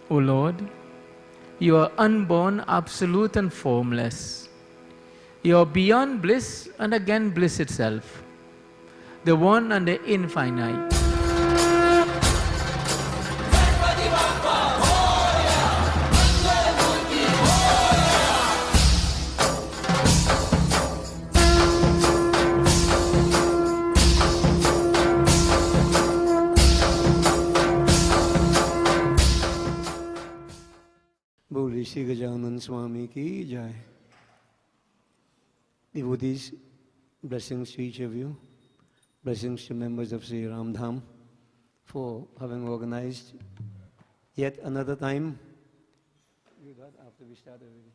O Lord, you are unborn, absolute and formless. You are beyond bliss and again bliss itself, the one and the infinite. बोले श्री गजानन स्वामी की जय. Devotees, blessings to each of you. Blessings to members of Sri Ram Dham for having organized yet another time. After we start already.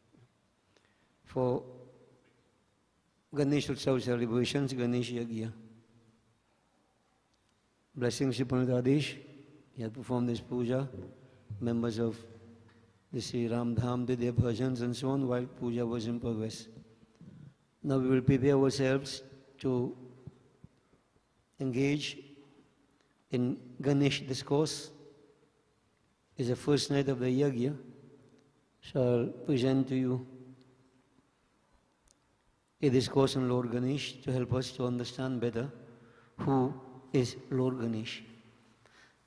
For Ganesh Utsav celebrations, Ganesh Yagya. Blessings to Panitadesh. He had performed this puja. Members of the Sri Ram Dham did their bhajans and so on while puja was in progress. Now we will prepare ourselves to engage in Ganesh discourse. It's the first night of the yagya, so I'll present to you a discourse on Lord Ganesh to help us to understand better who is Lord Ganesh.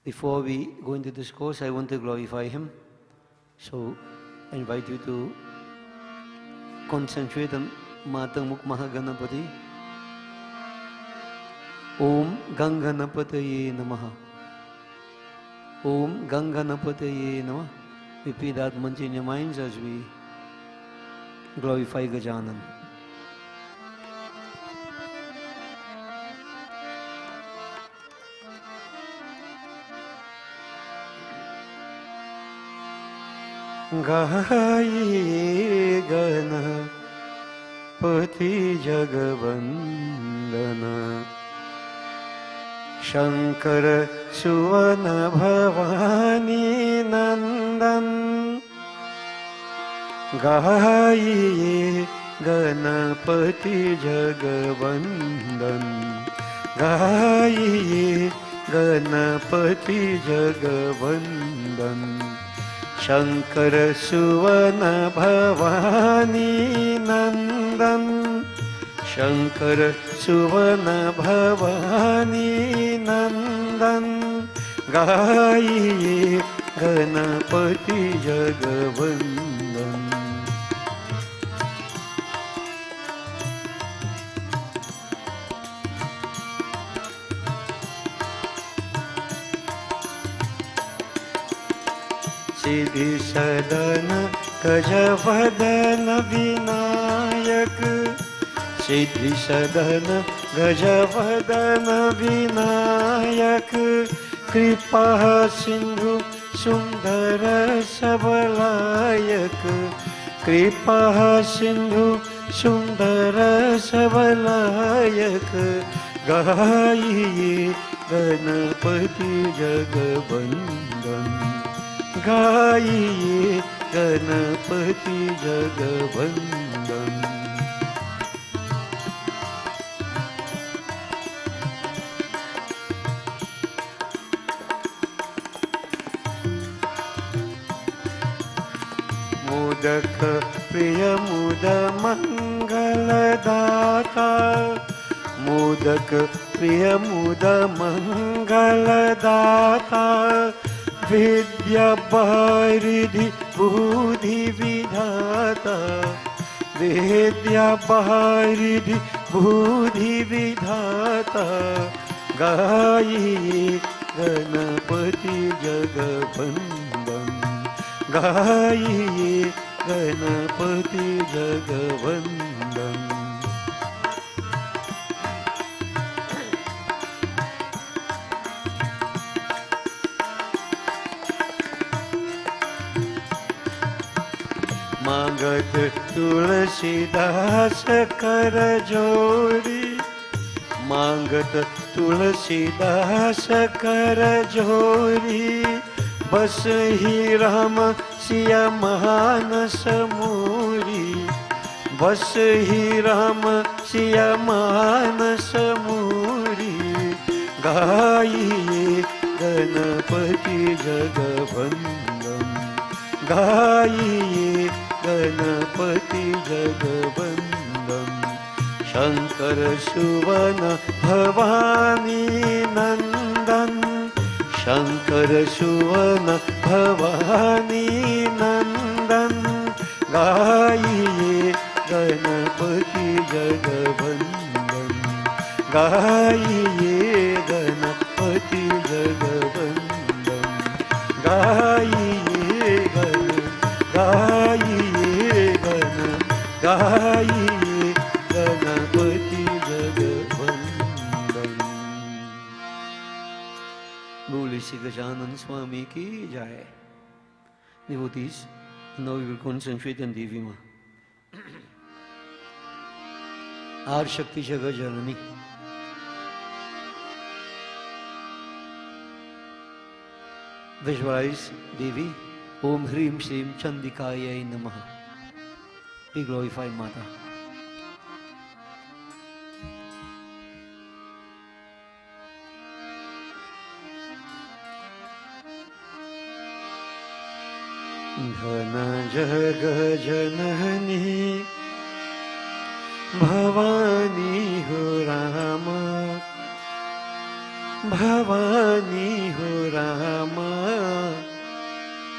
Before we go into discourse, I want to glorify him. So I invite you to concentrate on Matamuk Mahaganapati. Om Ganganapataye Namaha. Om Ganganapataye Namaha. Repeat that mantra in your minds as we glorify Gajanan. Gaye Gana Pati Jagavandana Shankara Suvana Bhavani Nandan Gaye Ganapati Jagavandan Gaye Ganapati Jagavandan Shankara Suvana Bhavani Nandan Shankara Suvana Bhavani Nandan Gaye Ganapati Jagavandan. Siddhi Sadana Gajavadana Vinayak Siddhi Sadana Gajavadana Vinayak Kripa Sindhu Sundara Sabalayak Kripa Sindhu Sundara Sabalayak Gaye Ganapati Jagavandan Gaye Ganapati Jagavandan. Modak Priya Muda Mangaladata Modak Priya Muda Mangaladata Vidya Bharidhi Buddhi Vidhata Vidya Bharidhi Buddhi Vidhata Gaye Ganapati Jagavandan Gaye Ganapati Jagavandan. Magat Tulasidas Kar Jodi Magat Tulasidas Kar Jodi Bas hi Rama Siya Manas Muri Bas hi Rama Siya Manas Muri Gaye Ganapati Jagavandan गाइए गणपति जगवंदन, शंकर सुवन भवानी नंदन, शंकर सुवन भवानी नंदन, गाइए गणपति जगवंदन, गाइए गणपति जगवंदन, गाइए गाइए गणपति जगवंदन। बोले श्री गजानन स्वामी की जय। Devotees, now we will concentrate on Devi Ma. Our Shakti Jagat Janani. Visualize Devi. Om Hrim Shrim Chandikayai Namaha. We glorify Mata. Dhana Jaga Janani Bhavani Ho Rama, Bhavani Ho Rama,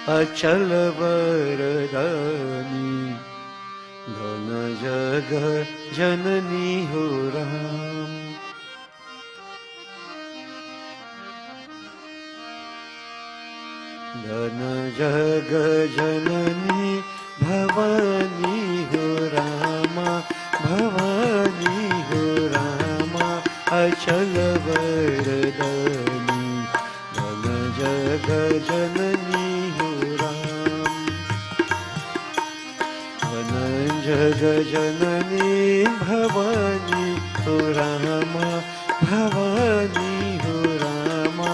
Achal Varadani, Dhana Jaga Janani Ho Ram. Dhana Jaga Janani Bhavani Ho Rama, Bhavani Ho Rama, Achal Varadani, Dhana Jaga Janani Ho Ram. Dhana Jaga Janani Bhavani Ho Rama, Bhavani Ho Rama,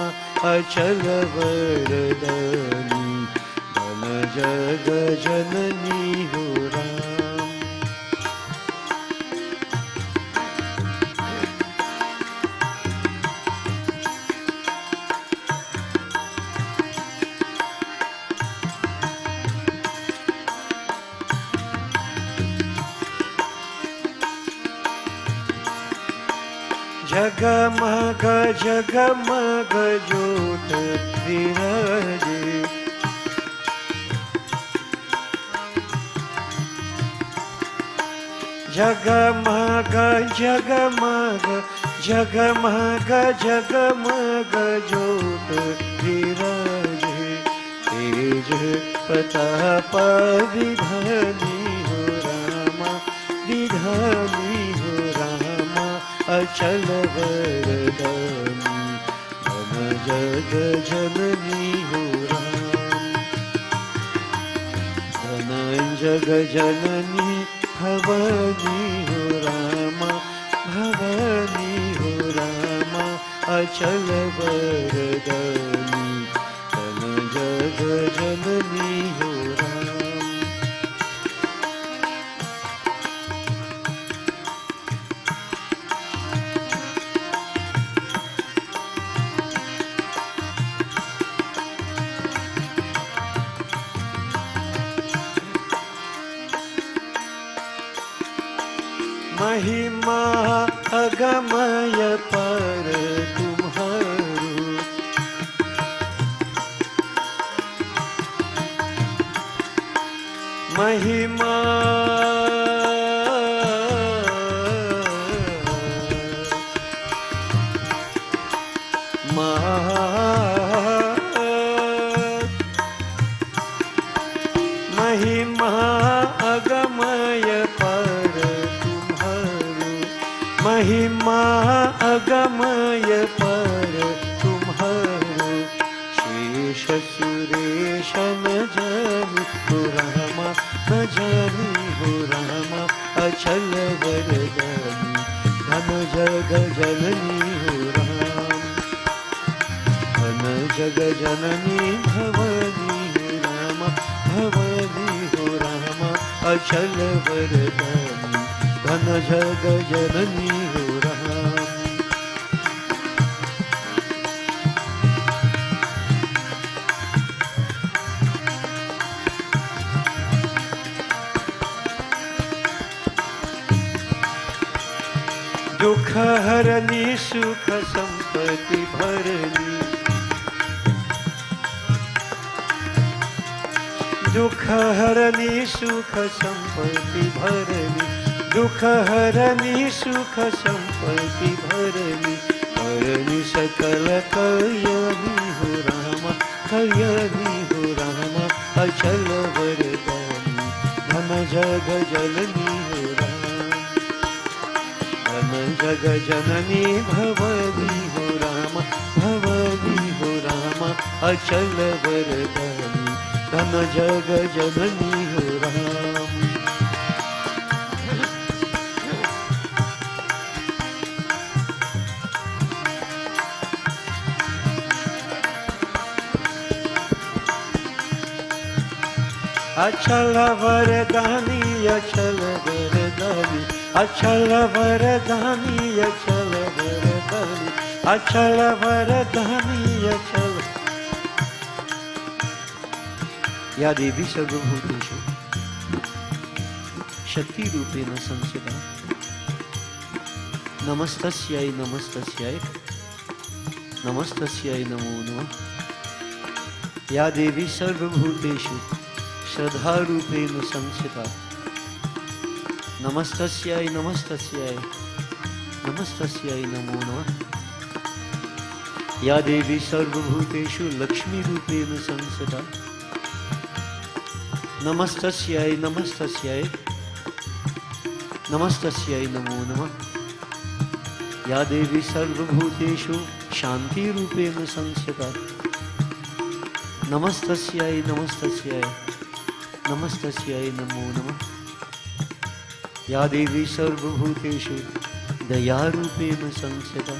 Achal Varadani, Dhana Jaga Janani Ho Ram. जगमग जगमग ज्योत विराजे, जगमग जगमग जगमग जगमग ज्योत विराजे, तेज प्रताप विधानी हो रामा, विधानी हो रामा, अचल वरदानी, धन जग जननी हो राम। धन जग जननी भवानी हो रामा, भवानी हो रामा, अचल वरदानी, धन जग जननी हो राम। महिमा अगमय पर तुम्हारो, महिमा महिमा अगमय पर तुम्हारो, महिमा अगमय पर तुम्हारो, शेष सुरेश न जानी हो रामा, न जानी हो रामा, अचल वरदानी, धन जग जननी हो राम। धन जग जननी भवानी हो रामा, भवानी हो रामा, अचल वरदानी, धन जग जननी हो राम। दुख हरनी सुख संपत्ति भरनी, दुख हरनी सुख संपत्ति भरनी, दुख हरनी सुख संपत्ति भरनी, भरनी सकल कल्याणी हो रामा, कल्याणी हो रामा, अचल वरदानी, धन जग जननी हो रामा, धन जग जननी भवानी हो रामा, भवानी हो रामा, अचल वरदानी, धन जग जननी हो राम। अचल वरदानी, अचल वरदानी, अचल वरदानी, अचल वरदानी, अचल वरदानी, अचल। या देवी सर्वभूतेषु शक्ति रूपेण संस्थिता, नमस्तस्यै नमस्तस्यै नमस्तस्यै नमो नमः। या देवी सर्वभूतेषु श्रद्धा रूपेण संस्थिता, नमस्तस्यै नमस्तस्यै नमस्तस्यै नमो नमः। या देवी सर्वभूतेषु लक्ष्मी रूपेण संस्थिता, नमस्तस्यै नमस्तस्यै नमस्तस्यै नमो नमः। या देवी सर्वभूतेषु शांति रूपेण संस्थिता, नमस्तस्यै नमस्तस्यै नमस्तस्यै नमो नमः। या देवी सर्वभूतेषु दया रूपेण संस्थिता,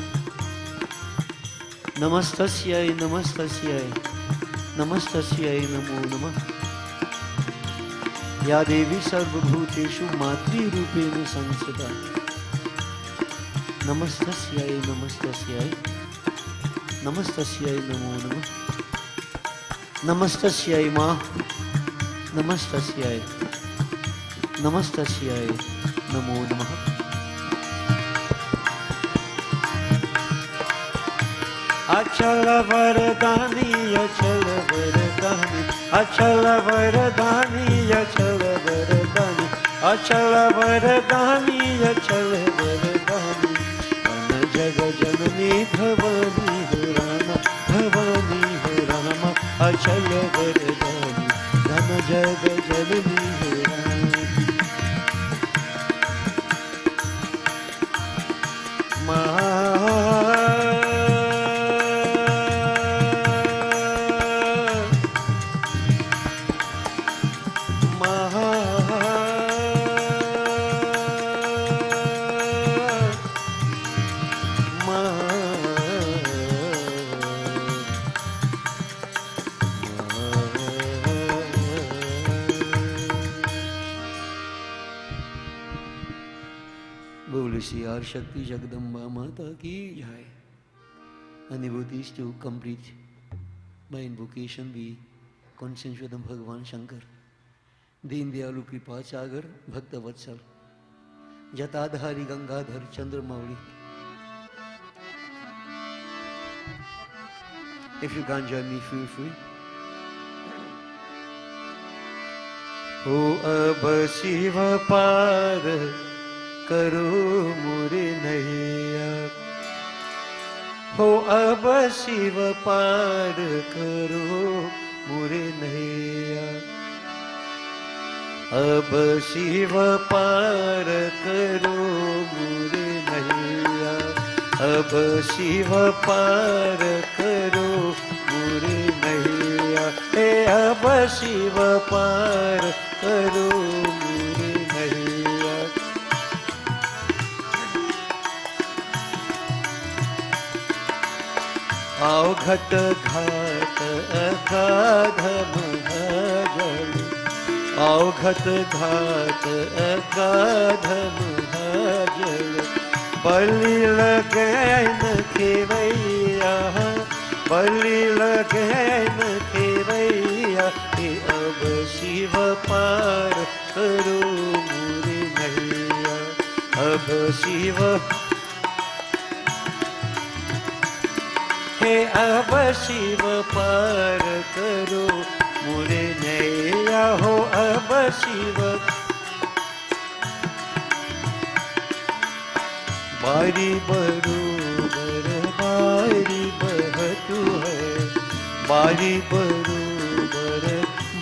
नमस्तस्यै नमस्तस्यै नमस्तस्यै नमो नमः। या देवी सर्वभूतेषु मातृ रूपेण संस्थिता, नमस्तस्यै नमस्तस्यै नमस्तस्यै नमो नमः। नमस्तस्यै मां, नमस्तस्यै नमस्तस्यै नमो नमः। अचल वरदानी, अचल वरदानी, अचल वरदानी, अचल वरदानी, अचल वरदानी, अचल वरदानी, धन जग जननी भवानी हो रामा, भवानी हो रामा, अचल वरदानी, धन जग जननी हो रामा। श्री शक्ति जगदम्बा माता की जय। Anubhutis to complete by invocation we concentrate on Bhagavan Shankar, दीन दयालु कृपा सागर भक्त वत्सल जटाधारी Gangadhar Chandramouli. If you can't join me, feel free. हो अब शिव पार करो मुरे नैया, हो अब शिव पार करो मुरे नैया, अब शिव पार करो मुरे नैया, अब शिव पार करो मुरे नैया, हे अब शिव पार करो मुरे नैया। आओ घट घाट अगाधम जल, आओ घट घाट अगाधम जल, बलि लगैन खेवैया, बलि लगैन खेवैया, हे अब शिव पार करो मुरे नैया, अब शिव हे अब शिव पार करो मोरे नैया हो अब शिव। बारी बरोबर बारी बहतु है, बारी बरोबर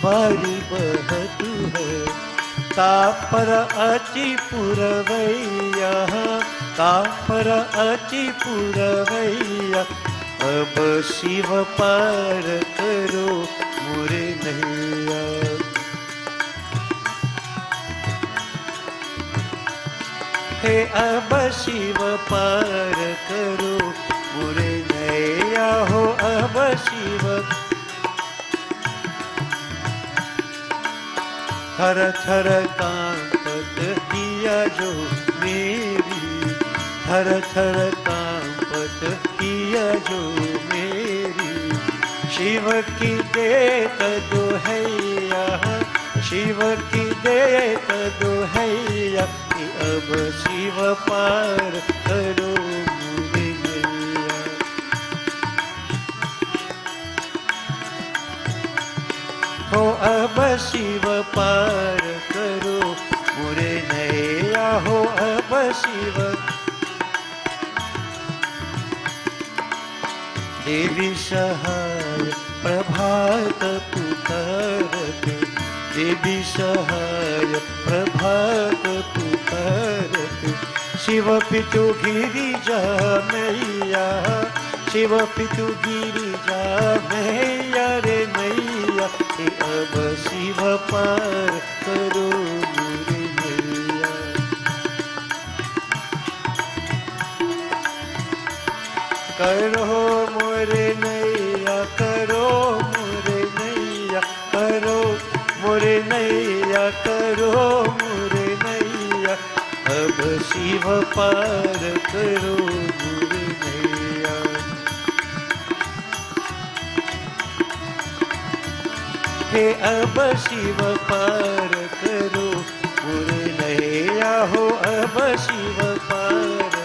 बारी बहतु है। तापर अति पुरवैया, तापर अति पुरवैया। अब शिव पार करो मोरे नैया। हे अब शिव पार करो मोरे नैया हो अब शिव। थर थर कांपत हिया जो मेरी, थर थर कांपत हिया जो मेरी। शिव की देत दोहैया, शिव की देत दोहैया। अब शिव पार करो मोरे नैया। हो अब शिव पार करो मोरे नैया हो अब शिव। देवी सहाय प्रभात पुकारत, देवी सहाय प्रभात पुकारत। शिव पितु गिरिजा मैया, शिव पितु गिरिजा मैया रे मैया। हे अब शिव पार करो मोरे नैया। करो मोरे नैया, करो मोरे नैया, करो मोरे नैया, करो मोरे नैया। अब शिव पार करो मोरे नैया। हे अब शिव पार करो मोरे नैया हो अब शिव पार।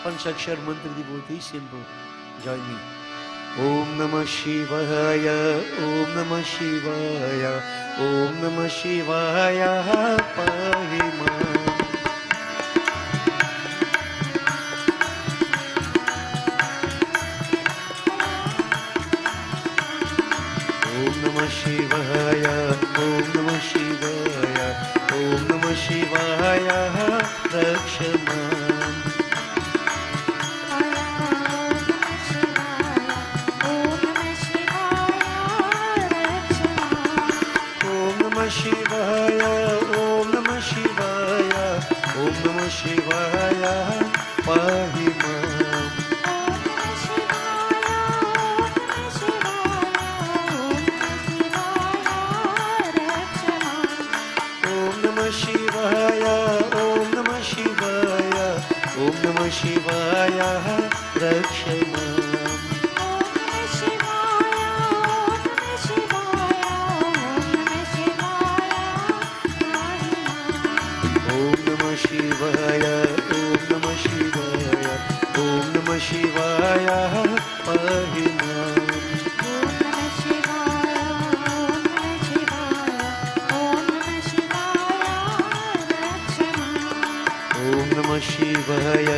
पंचाक्षर मंत्र डिवोटी सिंपल जॉइन मी। ओम नमः शिवाय, ओम नमः शिवाय, ओम नमः शिवाय पाहि मां। ओम नमः शिवाय, ओम नमः शिवाय, ओम नमः शिवाय रक्ष मां। शिवाय ओम नमः शिवाय, ओम नमः शिवाय पाहि मां। ओम नमः शिवाय, ओम नमः शिवाय, ओम नमः शिवाय रक्ष मां। शिवाय ओम नमः शिवाय, ओम नमः शिवाय पाहि मां। ओम नमः शिवाय,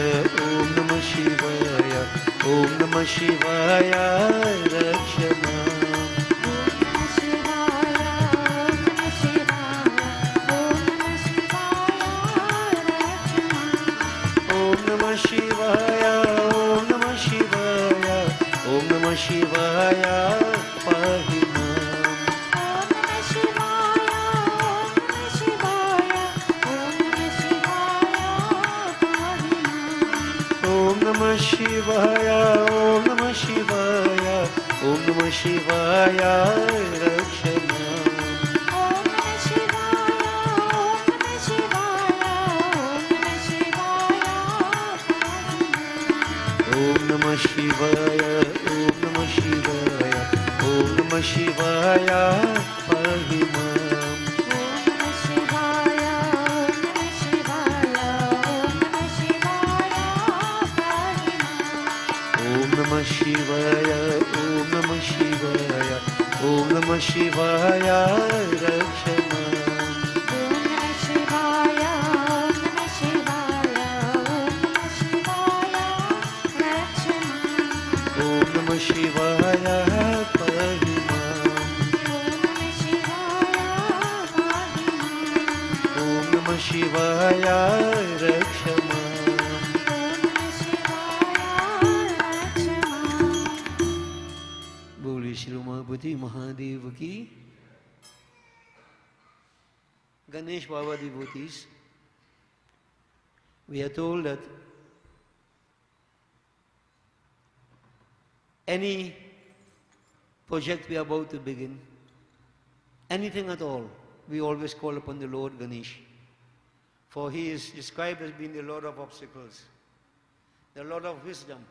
ओम नमः शिवाय, ओम नमः शिवाय रक्ष मां। शिवाय ओम नमः शिवाय, ओम नमः शिवाय पाहि मां। ओम नमः शिवाय, ओम नमः शिवाय, ओम नमः शिवाय रक्ष मां। ओम नमः शिवाय, ओम नमः शिवाय, ओम नमः शिवाय पाहि मां। Om Namah Shivaya Rakshama. Om Namah Shivaya Pahimam. Om Namah Shivaya Rakshama. Boli Shri Umaپति Mahadev ki. Ganesh Baba devotees, we are told that any project we are about to begin, anything at all, we always call upon the Lord Ganesh. For he is described as being the Lord of obstacles, the Lord of wisdom.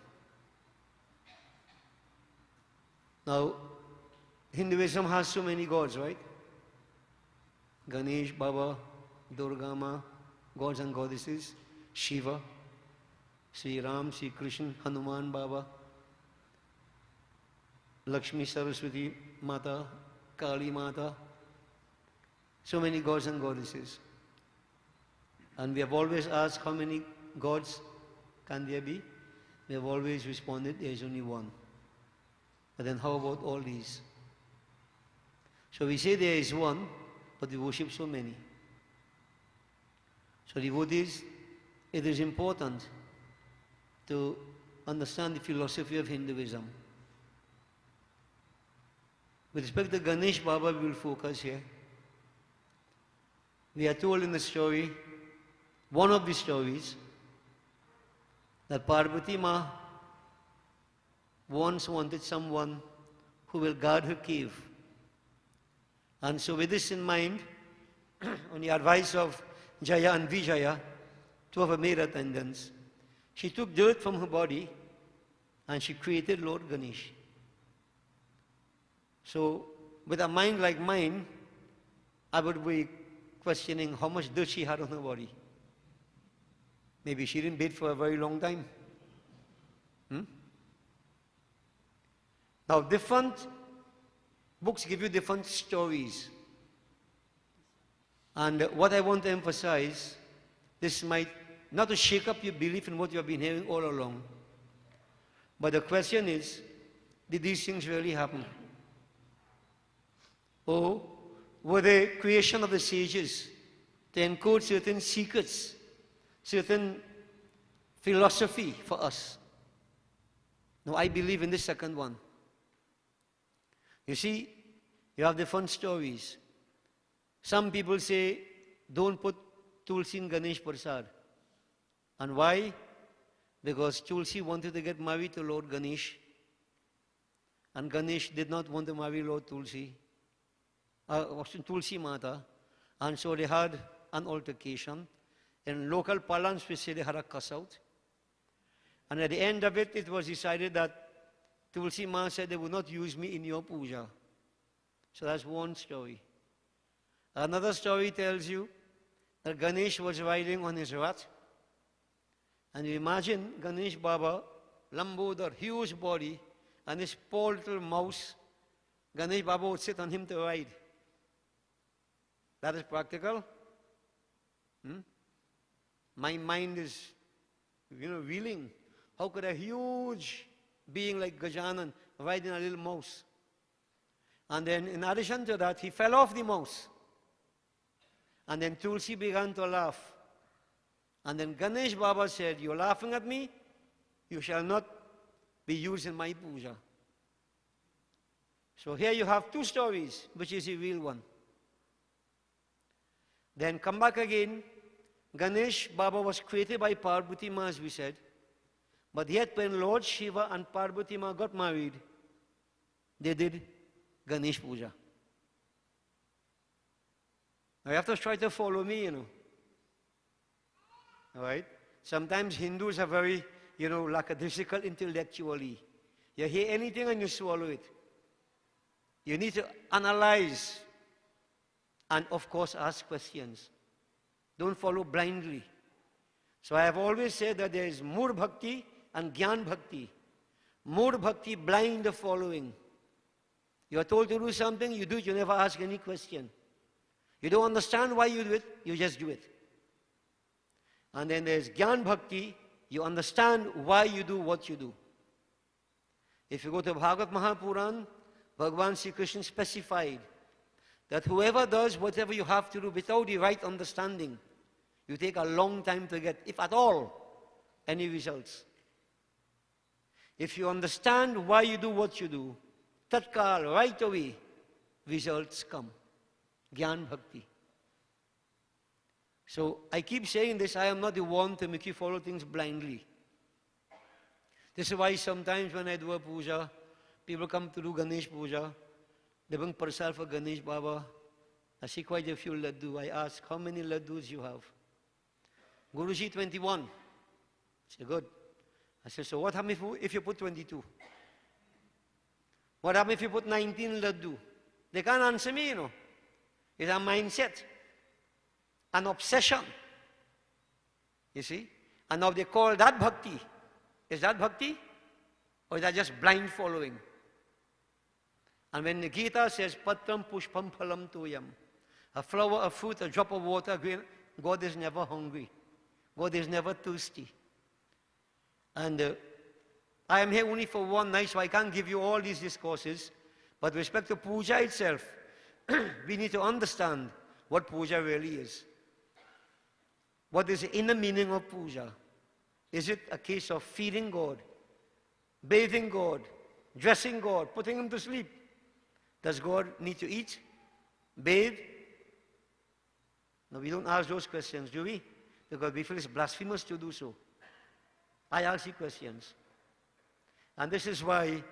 Now, Hinduism has so many gods, right? Ganesh, Baba, Durga Ma, gods and goddesses, Shiva, Sri Ram, Sri Krishna, Hanuman Baba, Lakshmi Saraswati Mata, Kali Mata, so many gods and goddesses. And we have always asked how many gods can there be? We have always responded there is only one. But then how about all these? So we say there is one, but we worship so many. So devotees, it is important to understand the philosophy of Hinduism. With respect to Ganesh Baba, we will focus here. We are told in the story, one of the stories, that Parvati Ma once wanted someone who will guard her cave. And so with this in mind, on the advice of Jaya and Vijaya, two of her maid attendants, she took dirt from her body and she created Lord Ganesh. So with a mind like mine, I would be questioning how much dirt she had on her body. Maybe she didn't bathe for a very long time. Now different books give you different stories. And what I want to emphasize, this might, not to shake up your belief in what you have been hearing all along, but the question is, did these things really happen? Or were they creation of the sages to encode certain secrets, certain philosophy for us? Now I believe in the second one. You see, you have different stories. Some people say, don't put Tulsi in Ganesh Prasad. And why? Because Tulsi wanted to get married to Lord Ganesh. And Ganesh did not want to marry Lord Tulsi. Tulsi Mata. And so they had an altercation. In local parlance, we say they had a cuss out. And at the end of it, it was decided that Tulsi Ma said they would not use me in your puja. So that's one story. Another story tells you that Ganesh was riding on his rath. And you imagine Ganesh Baba, Lambodar, huge body, and this poor little mouse, Ganesh Baba would sit on him to ride. That is practical. My mind is, reeling. How could a huge being like Gajanan riding a little mouse? And then in addition to that, he fell off the mouse. And then Tulsi began to laugh. And then Ganesh Baba said, you're laughing at me? You shall not be used in my puja. So here you have two stories, which is the real one. Then come back again. Ganesh Baba was created by Parvati Ma, as we said. But yet when Lord Shiva and Parvati Ma got married, they did Ganesh Puja. Now you have to try to follow me, All right? Sometimes Hindus are very, lackadaisical intellectually. You hear anything and you swallow it. You need to analyze and, of course, ask questions. Don't follow blindly. So I have always said that there is Mood Bhakti and Gyan Bhakti. Mood Bhakti, blind following. You are told to do something, you do it, you never ask any question. You don't understand why you do it, you just do it. And then there's Gyan Bhakti, you understand why you do what you do. If you go to Bhagavad Mahapuran, Bhagavan Sri Krishna specified that whoever does whatever you have to do without the right understanding, you take a long time to get, if at all, any results. If you understand why you do what you do, tatkal, right away, results come. Gyan Bhakti. So I keep saying this, I am not the one to make you follow things blindly. This is why sometimes when I do a puja, people come to do Ganesh puja, they bring prasad for Ganesh Baba. I see quite a few laddu. I ask, how many laddus you have? Guruji, 21. I say, good. I say, so what happens if you put 22? What happens if you put 19 laddu? They can't answer me, you know. It's a mindset, an obsession. You see? And now they call that bhakti. Is that bhakti? Or is that just blind following? And when the Gita says, Patram pushpam phalam tuyam, a flower, a fruit, a drop of water, God is never hungry. God is never thirsty. And I am here only for one night, so I can't give you all these discourses. But with respect to puja itself, we need to understand what puja really is. What is the inner meaning of puja? Is it a case of feeding God, bathing God, dressing God, putting him to sleep? Does God need to eat, bathe? No, we don't ask those questions, do we? Because we feel it's blasphemous to do so. I ask you questions. And this is why,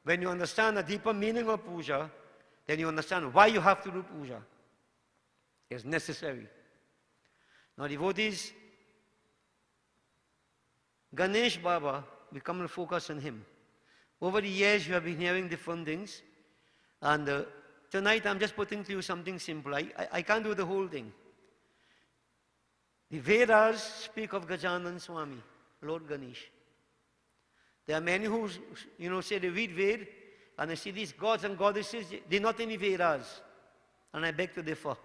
when you understand the deeper meaning of puja, then you understand why you have to do puja. It's necessary. Now, devotees, Ganesh Baba, we come and focus on him. Over the years, you have been hearing different things. And tonight, I'm just putting to you something simple. I can't do the whole thing. The Vedas speak of Gajanan Swami, Lord Ganesh. There are many who, say they read Ved, and they see these gods and goddesses, they're not in the Vedas. And I beg to differ.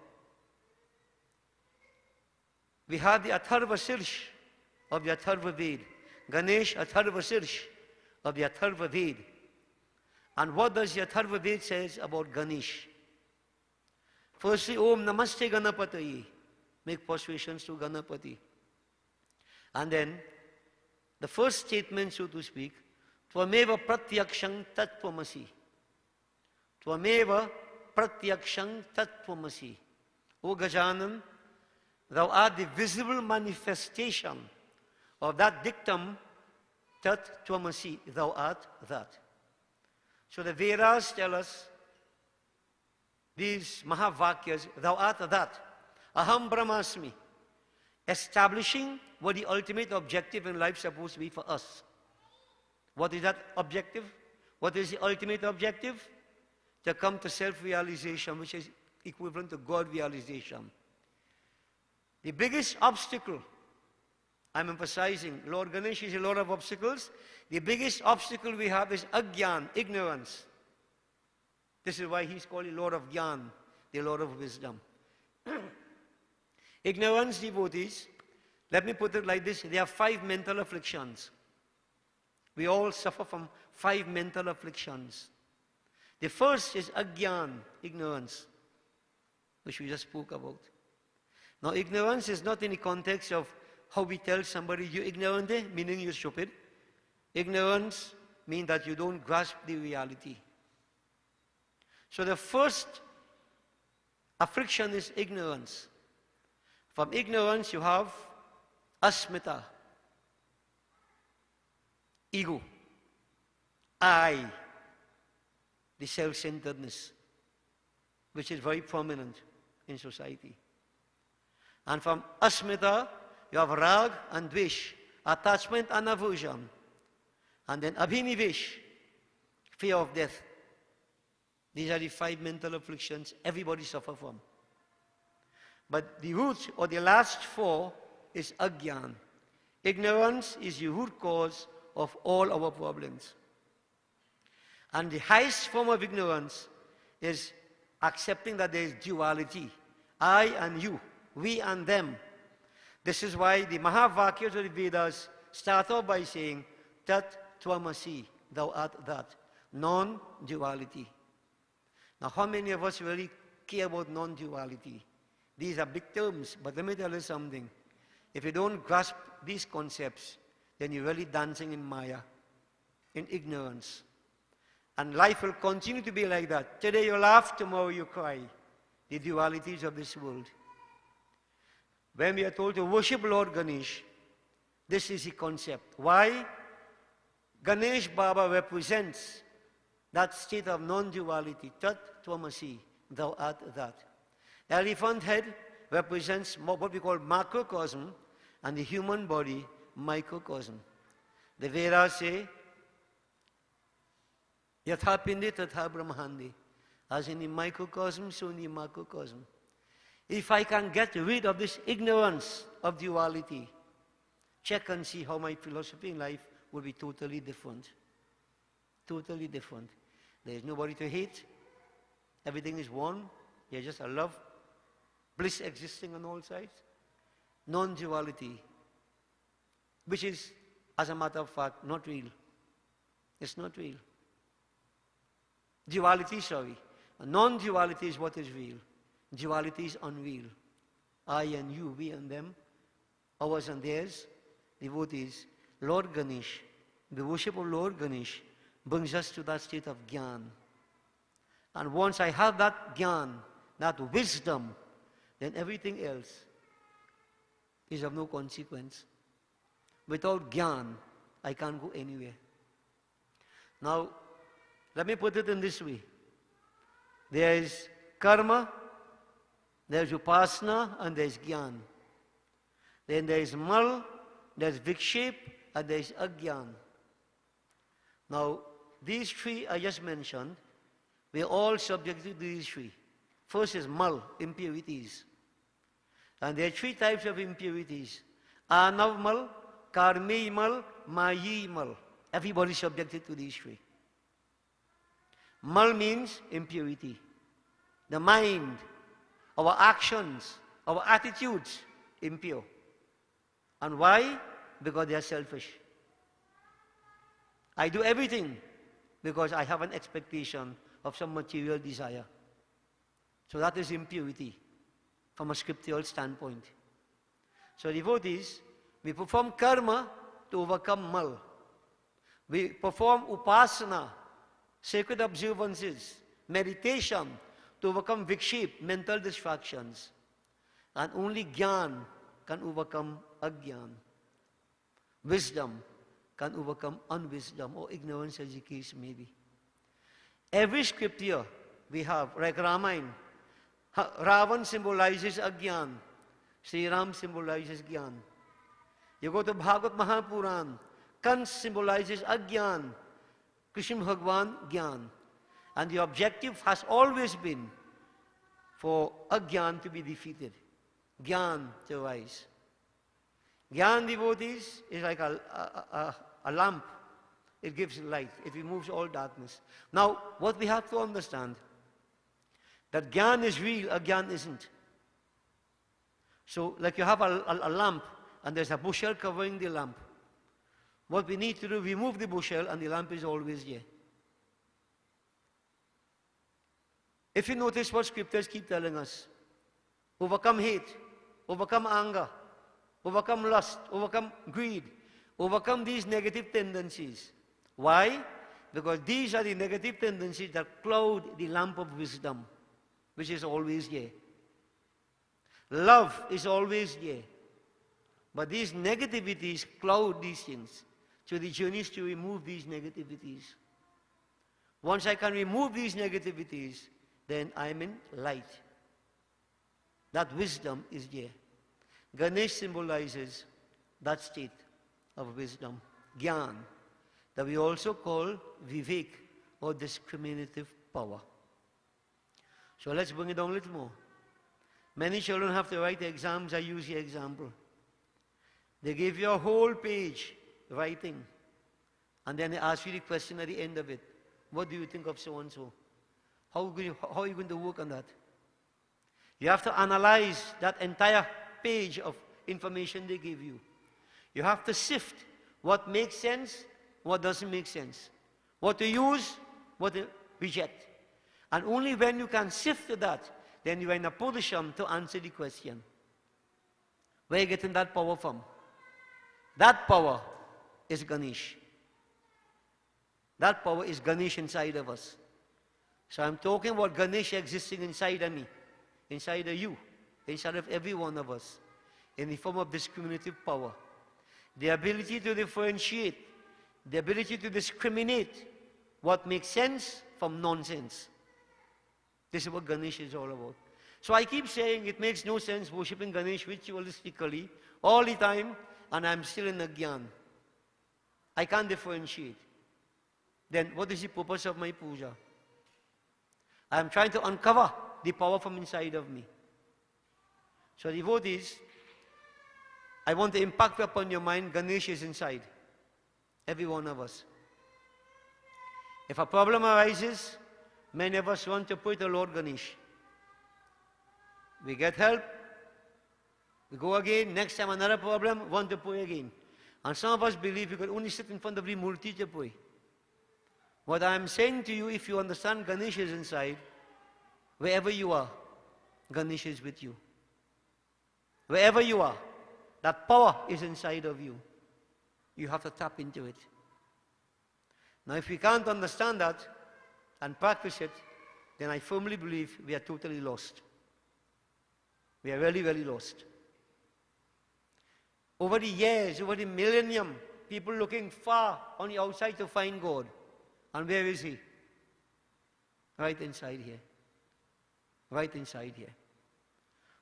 We have the Atharva Sirsh of the Atharva Ved. Ganesh, Atharva Sirsh of the Atharva Ved. And what does the Atharva Ved says about Ganesh? Firstly, Om Namaste Ganapataye. Make persuasions to Ganapati. And then, the first statement, so to speak, Tvameva pratyakshang tattvamasi. Tvameva pratyakshang tattvamasi. O Gajanan, thou art the visible manifestation of that dictum, tat tvamasi, thou art that. So the Vedas tell us, these Mahavakyas, thou art that. Aham Brahmasmi. Establishing what the ultimate objective in life is supposed to be for us. What is that objective? What is the ultimate objective? To come to self-realization, which is equivalent to God realization. The biggest obstacle, I'm emphasizing, Lord Ganesh is a lot of obstacles. The biggest obstacle we have is agyan, ignorance. This is why he's called the Lord of Gyan, the Lord of Wisdom. Ignorance, devotees, let me put it like this, there are 5 mental afflictions. We all suffer from 5 mental afflictions. The first is agyan, ignorance, which we just spoke about. Now, ignorance is not in the context of how we tell somebody, you ignorant, meaning you're stupid. Ignorance means that you don't grasp the reality. So the first affliction is ignorance. From ignorance, you have asmita, ego, I, the self-centeredness, which is very prominent in society. And from asmita, you have rag and dvesh, attachment and aversion. And then abhinivesh, fear of death. These are the 5 mental afflictions everybody suffers from. But the root, or the last 4, is agyan. Ignorance is the root cause of all our problems. And the highest form of ignorance is accepting that there is duality. I and you, we and them. This is why the Mahavakyas of the Vedas start off by saying, Tat Tvamasi, thou art that. Non-duality. Now, how many of us really care about non-duality? These are big terms, but let me tell you something. If you don't grasp these concepts, then you're really dancing in Maya, in ignorance. And life will continue to be like that. Today you laugh, tomorrow you cry. The dualities of this world. When we are told to worship Lord Ganesh, this is the concept. Why? Ganesh Baba represents that state of non-duality. Tat Tvamasi, thou art that. Elephant head represents what we call macrocosm, and the human body, microcosm. The Vedas say, Yatha Pindi Tatha Brahmandi. As in the microcosm, so in the macrocosm. If I can get rid of this ignorance of duality, check and see how my philosophy in life will be totally different. Totally different. There is nobody to hate. Everything is one. There's just a love, bliss existing on all sides. Non-duality, which is, as a matter of fact, not real. It's not real. Duality, sorry. Non-duality is what is real. Duality is unreal. I and you, we and them, ours and theirs, devotees. Lord Ganesh, the worship of Lord Ganesh brings us to that state of Gyan. And once I have that Gyan, that wisdom, then everything else is of no consequence. Without Gyan, I can't go anywhere. Now, let me put it in this way. There is karma, there is upasana, and there is Gyan. Then there is mal, there is vikshep, and there is agyan. Now, these three I just mentioned, we are all subject to these three. First is mal, impurities. And there are three types of impurities. Anav mal, karmi mal, mayi mal. Everybody is subjected to these three. Mal means impurity. The mind, our actions, our attitudes, impure. And why? Because they are selfish. I do everything because I have an expectation of some material desire. So that is impurity from a scriptural standpoint. So devotees, we perform karma to overcome mal. We perform upasana, sacred observances, meditation to overcome vikshep, mental distractions. And only Gyan can overcome agyan. Wisdom can overcome unwisdom or ignorance, as the case may be. Every scripture we have, like Ramayana, Ravan symbolizes agyan, Sri Ram symbolizes Gyan. You go to Bhagavad Mahapuran, Kans symbolizes agyan, Krishna Bhagwan, Gyan. And the objective has always been for agyan to be defeated, Gyan to rise. Gyan, devotees, is like a lamp. It gives light. It removes all darkness. Now, what we have to understand, that Gyan is real, agyan isn't. So, like you have a lamp, and there's a bushel covering the lamp. What we need to do, remove the bushel, and the lamp is always there. If you notice what scriptures keep telling us, overcome hate, overcome anger, overcome lust, overcome greed, overcome these negative tendencies. Why? Because these are the negative tendencies that cloud the lamp of wisdom, which is always there. Love is always there. But these negativities cloud these things. So the journey is to remove these negativities. Once I can remove these negativities, then I'm in light. That wisdom is there. Ganesh symbolizes that state of wisdom, Gyan, that we also call Vivek, or discriminative power. So let's bring it down a little more. Many children have to write exams. I use the example. They give you a whole page writing, and then they ask you the question at the end of it. what do you think of so-and-so? How are you going to work on that? You have to analyze that entire page of information they give you. You have to sift what makes sense, what doesn't make sense. What to use, what to reject. And only when you can sift to that, then you are in a position to answer the question. Where are you getting that power from? That power is Ganesh. That power is Ganesh inside of us. So I'm talking about Ganesh existing inside of me, inside of you, inside of every one of us, in the form of discriminative power. The ability to differentiate, the ability to discriminate what makes sense from nonsense. This is what Ganesh is all about. So I keep saying it makes no sense worshipping Ganesh ritualistically all the time, and I'm still in Agyan. I can't differentiate. Then what is the purpose of my puja? I am trying to uncover the power from inside of me. So devotees, I want to impact upon your mind, Ganesh is inside. Every one of us. If a problem arises, many of us want to pray to Lord Ganesh. We get help, we go again, next time another problem, want to pray again. And some of us believe we could only sit in front of the Murti to pray. What I am saying to you, if you understand Ganesh is inside, wherever you are, Ganesh is with you. Wherever you are, that power is inside of you. You have to tap into it. Now, if we can't understand that and practice it, then I firmly believe we are totally lost. We are really, really lost. Over the years, over the millennium, people looking far on the outside to find God. And where is He? Right inside here. Right inside here.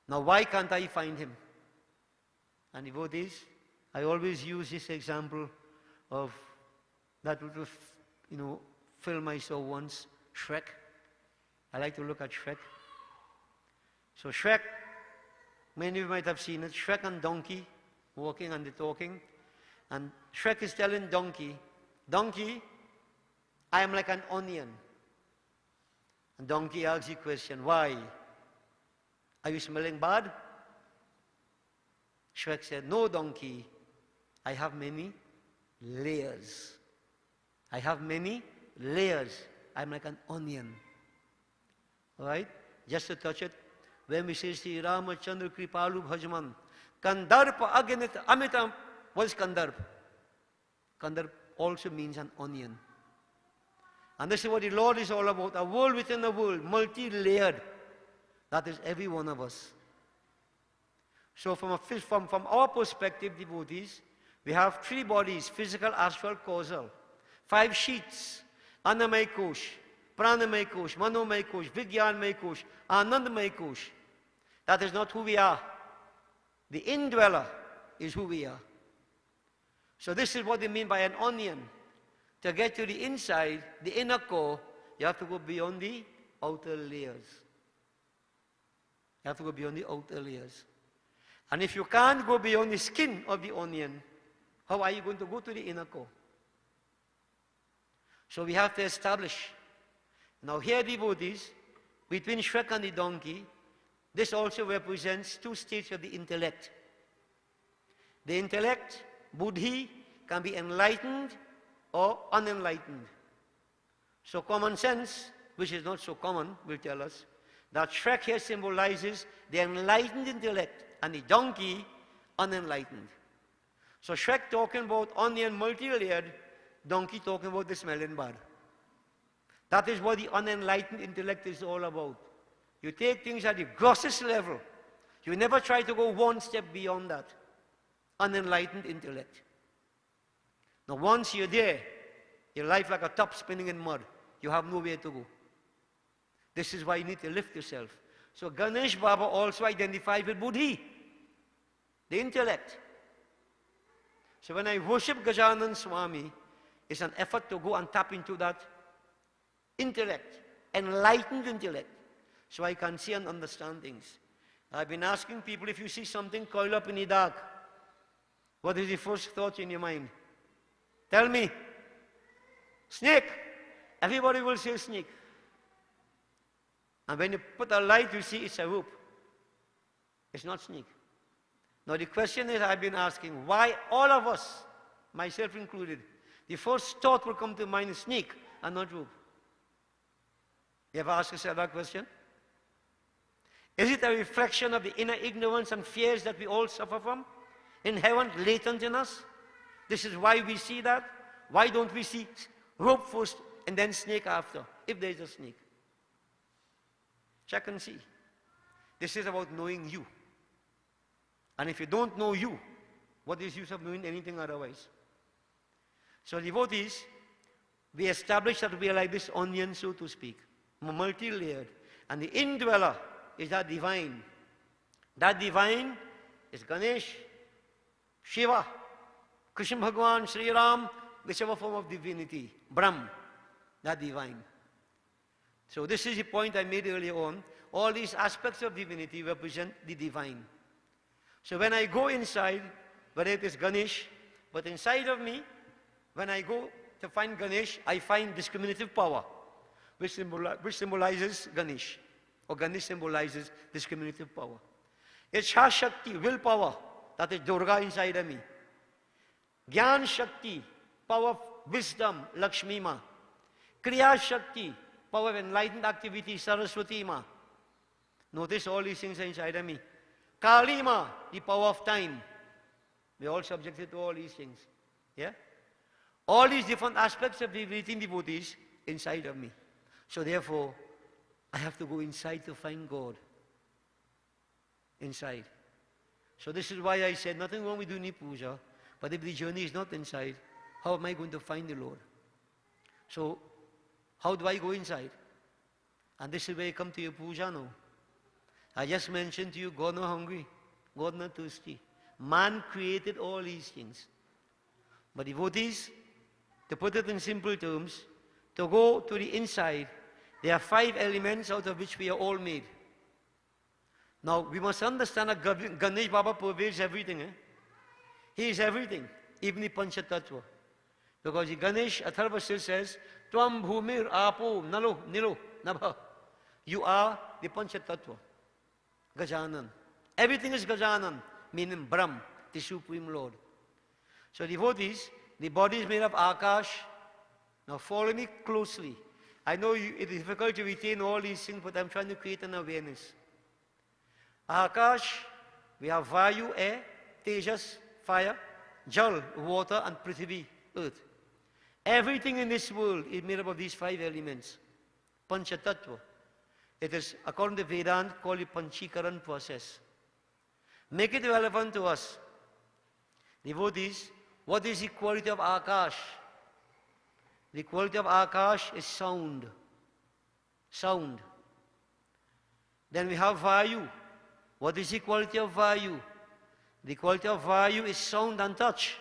Now, why can't I find Him? And devotees, I always use this example of that film I saw once, Shrek. I like to look at Shrek. So Shrek, many of you might have seen it, Shrek and Donkey walking and talking. And Shrek is telling Donkey, Donkey, I am like an onion. And Donkey asks the question, why? Are you smelling bad? Shrek said, no, Donkey, I have many layers. I have many layers. I'm like an onion. All right? Just to touch it, when we say Sri Ramachandra Kripalu Bhajman, Kandarpa Aganit Amitam, what is Kandarp? Kandarp also means an onion. And this is what the Lord is all about, a world within a world, multi-layered. That is every one of us. So from our perspective, devotees, we have three bodies, physical, astral, causal. 5 sheets, Annamay Kosh, Pranamay Kosh, Manomay Kosh, Vigyanmay Kosh, Anandamay Kosh. That is not who we are. The indweller is who we are. So this is what they mean by an onion. To get to the inside, the inner core, you have to go beyond the outer layers. You have to go beyond the outer layers. And if you can't go beyond the skin of the onion, how are you going to go to the inner core? So we have to establish. Now here, devotees, between Shrek and the donkey, this also represents 2 states of the intellect. The intellect, buddhi, can be enlightened or unenlightened. So common sense, which is not so common, will tell us that Shrek here symbolizes the enlightened intellect and the donkey, unenlightened. So Shrek talking about onion multi-layered, donkey talking about the smelling bad. That is what the unenlightened intellect is all about. You take things at the grossest level. You never try to go one step beyond that. Unenlightened intellect. Now once you're there, your life like a top spinning in mud. You have nowhere to go. This is why you need to lift yourself. So Ganesh Baba also identified with buddhi, the intellect. So when I worship Gajanan Swami, it's an effort to go and tap into that intellect, enlightened intellect, so I can see and understand things. I've been asking people, if you see something coiled up in the dark, what is the first thought in your mind? Tell me. Snake. everybody will say snake. And when you put a light, you see it's a rope. It's not snake. Now the question is, I've been asking, why all of us, myself included, the first thought will come to mind is snake and not rope? You ever ask yourself that question? Is it a reflection of the inner ignorance and fears that we all suffer from? Inherent, latent in us? This is why we see that? Why don't we see rope first and then snake after, if there is a snake? Check and see. This is about knowing you. And if you don't know you, what is the use of knowing anything otherwise? So devotees, we establish that we are like this onion, so to speak, multi-layered. And the indweller is that divine. That divine is Ganesh, Shiva, Krishna Bhagavan, Sri Ram, whichever form of divinity, Brahm, that divine. So this is the point I made earlier on. All these aspects of divinity represent the divine. So when I go inside, whether it is Ganesh, but inside of me, when I go to find Ganesh, I find discriminative power, which symbolizes Ganesh, or Ganesh symbolizes discriminative power. It's Shakti, willpower, that is Durga inside of me. Gyan Shakti, power of wisdom, Lakshmi Ma. Kriya Shakti, power of enlightened activity, Saraswati Ma. Notice all these things are inside of me. Kali Ma, the power of time. We are all subjected to all these things. Yeah? All these different aspects of divinity and devotees inside of me. So therefore, I have to go inside to find God. Inside. So this is why I said, nothing wrong with doing puja, but if the journey is not inside, how am I going to find the Lord? So, how do I go inside? And this is where I come to your puja now. I just mentioned to you, God not hungry, God not thirsty. Man created all these things. But devotees, to put it in simple terms, to go to the inside, there are 5 elements out of which we are all made. Now, we must understand that Ganesh Baba pervades everything. He is everything, even the Panchatattva. Because the Ganesh, Atharva still says, Tvam Bhumir Apo Nalo Nilo Nabha. You are the Panchatattva. Gajanan. Everything is Gajanan, meaning Brahm, the Supreme Lord. So devotees, the body is made of Akash. Now follow me closely. I know it is difficult to retain all these things, but I'm trying to create an awareness. Akash, we have Vayu, air, Tejas, fire, Jal, water, and Prithvi, earth. Everything in this world is made up of these 5 elements. Panchatattva. It is, according to Vedanta, called the Panchikaran process. Make it relevant to us. Devotees, what is the quality of Akash? The quality of Akash is sound. Sound. Then we have Vayu. What is the quality of Vayu? The quality of Vayu is sound and touch.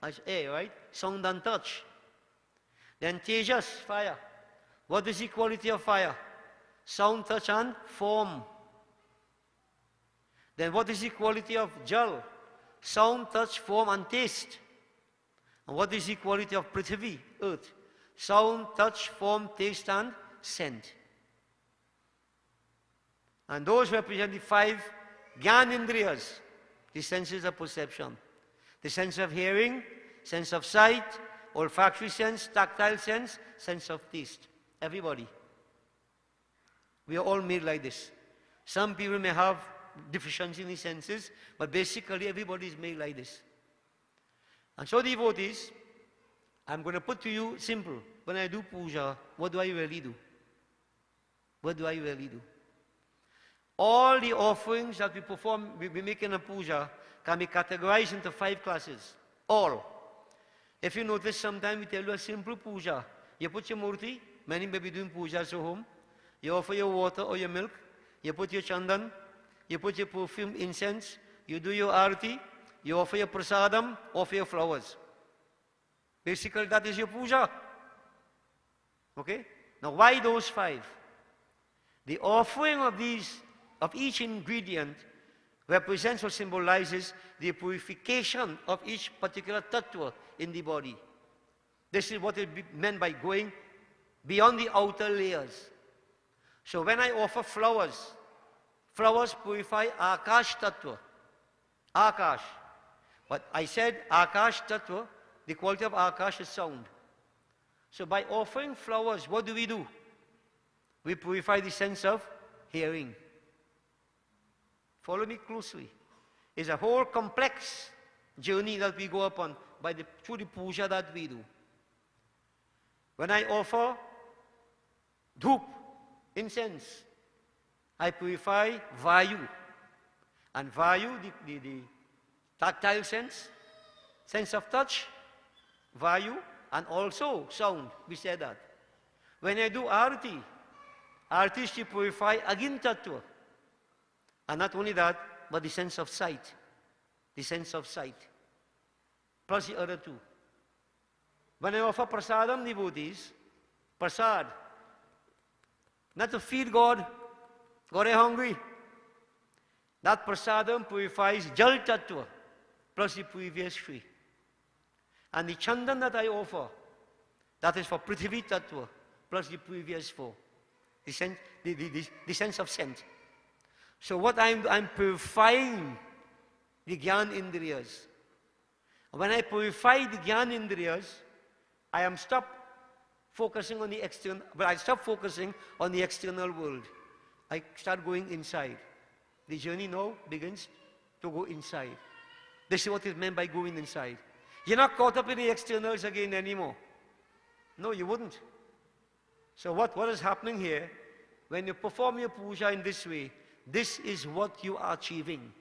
That's air, right? Sound and touch. Then Tejas, fire. What is the quality of fire? Sound, touch, and form. Then what is the quality of Jal? Sound, touch, form, and taste. And what is the quality of Prithvi, earth? Sound, touch, form, taste, and scent. And those represent the 5 Gyanindriyas, the senses of perception. The sense of hearing, sense of sight, olfactory sense, tactile sense, sense of taste. Everybody. We are all made like this. Some people may have deficiency in the senses, but basically everybody is made like this. And so devotees, I'm going to put to you simple. When I do puja, what do I really do? What do I really do? All the offerings that we perform, we make in a puja, can be categorized into 5 classes. All. If you notice, sometimes we tell you a simple puja. You put your murti, many may be doing pujas at home. You offer your water or your milk. You put your chandan. You put your perfume, incense. You do your arati. You offer your prasadam, offer your flowers. Basically, that is your puja. Okay? Now, why those 5? The offering of each ingredient represents or symbolizes the purification of each particular tattva in the body. This is what is meant by going beyond the outer layers. So when I offer flowers, flowers purify Akash Tattva. Akash. But I said Akash Tattva, the quality of Akash is sound. So by offering flowers, what do? We purify the sense of hearing. Follow me closely. It's a whole complex journey that we go upon through the puja that we do. When I offer dhup, incense, I purify vayu. And vayu, the tactile sense of touch, vayu, and also sound. We said that. When I do arati is to purify agin tattva. And not only that, but the sense of sight. The sense of sight. Plus the other two. When I offer prasadam devotees, prasad, not to feed God, God is hungry. That prasadam purifies jal tattva, plus the previous three. And the chandan that I offer, that is for prithvi tattva, plus the previous four. The sense of scent. So what I'm purifying the Gyan Indriyas. When I purify the Gyan Indriyas, I am stop focusing on the external, but I stop focusing on the external world. I start going inside. The journey now begins to go inside. This is what is meant by going inside. You're not caught up in the externals again anymore. No, you wouldn't. So what is happening here, when you perform your puja in this way, this is what you are achieving.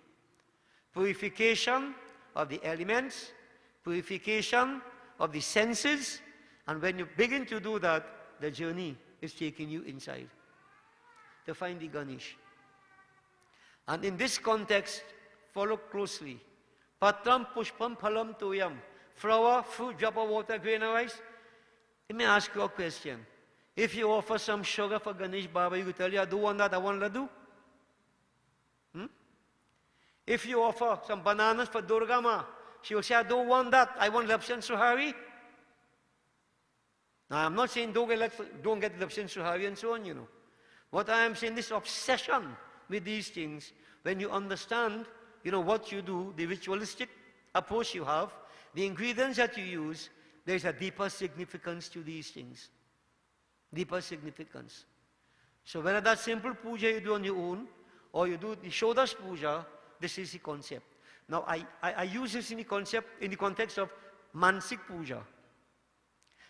Purification of the elements, purification of the senses, and when you begin to do that, the journey is taking you inside to find the Ganesh. And in this context, follow closely. Patram pushpam phalam toyam. Flower, fruit, drop of water, grain of rice. Let me ask you a question. If you offer some sugar for Ganesh Baba, you tell you, I don't want that, I want laddu. If you offer some bananas for Durga Ma, she will say, I don't want that, I want Lapsan Suhari. Now, I'm not saying don't get Lapsan Suhari and so on, you know. What I am saying, this obsession with these things, when you understand, you know, what you do, the ritualistic approach you have, the ingredients that you use, there's a deeper significance to these things. Deeper significance. So whether that simple puja you do on your own, or you do the Shodas puja, this is the concept. Now, I use this in the context of Mansik puja.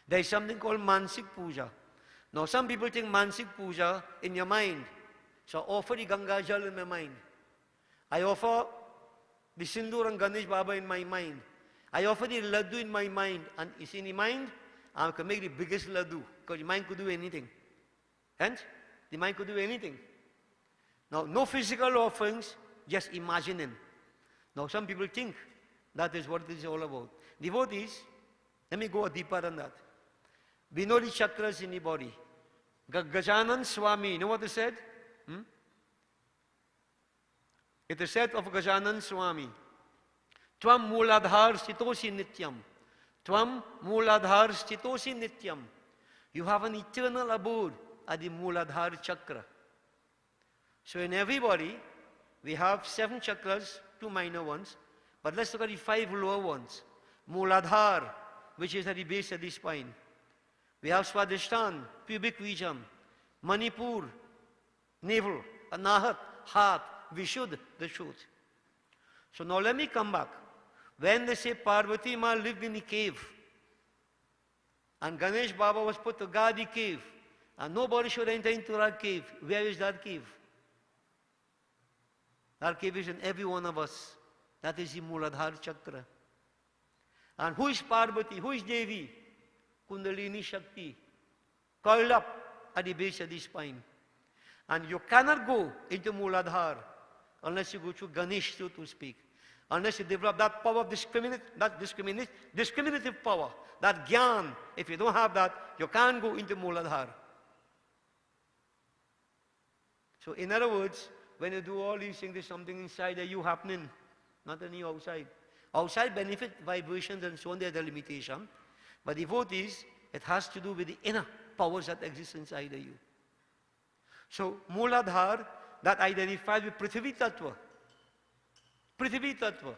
There is something called Mansik puja. Now, some people think Mansik puja in your mind. So, I offer the Ganga Jal in my mind. I offer the Sindur and Ganesh Baba in my mind. I offer the laddu in my mind. And it's in the mind, I can make the biggest laddu. Because the mind could do anything. And the mind could do anything. Now, no physical offerings, just imagining. Now, some people think that is what it is all about. Devotees, let me go deeper than that. We know the chakras in the body. Gajanan Swami, you know what it said? It is said of Gajanan Swami, Tvam Mooladhar Stitosi Nityam. Tvam Mooladhar Stitosi Nityam. You have an eternal abode at the Mooladhar chakra. So in everybody, we have 7 chakras, 2 minor ones, but let's look at the 5 lower ones. Mooladhar, which is at the base of the spine. We have Swadhisthana, pubic region, Manipur, navel, Anahat, heart, Vishuddha, the truth. So now let me come back. When they say Parvati Ma lived in a cave, and Ganesh Baba was put to guard the cave, and nobody should enter into that cave. Where is that cave? That cave is in every one of us. That is the Mooladhara chakra. And who is Parvati? Who is Devi? Kundalini Shakti. Coiled up at the base of the spine. And you cannot go into Mooladhara unless you go through Ganesh, so to speak. Unless you develop that power of discriminative power, that Gyan. If you don't have that, you can't go into Mooladhara. So in other words, when you do all these things, there's something inside of you happening, not only outside. Outside benefit, vibrations and so on, there's a limitation. But devotees, it has to do with the inner. powers that exist inside of you. So, Mooladhar, that identifies with Prithvi Tattva. Prithvi Tattva.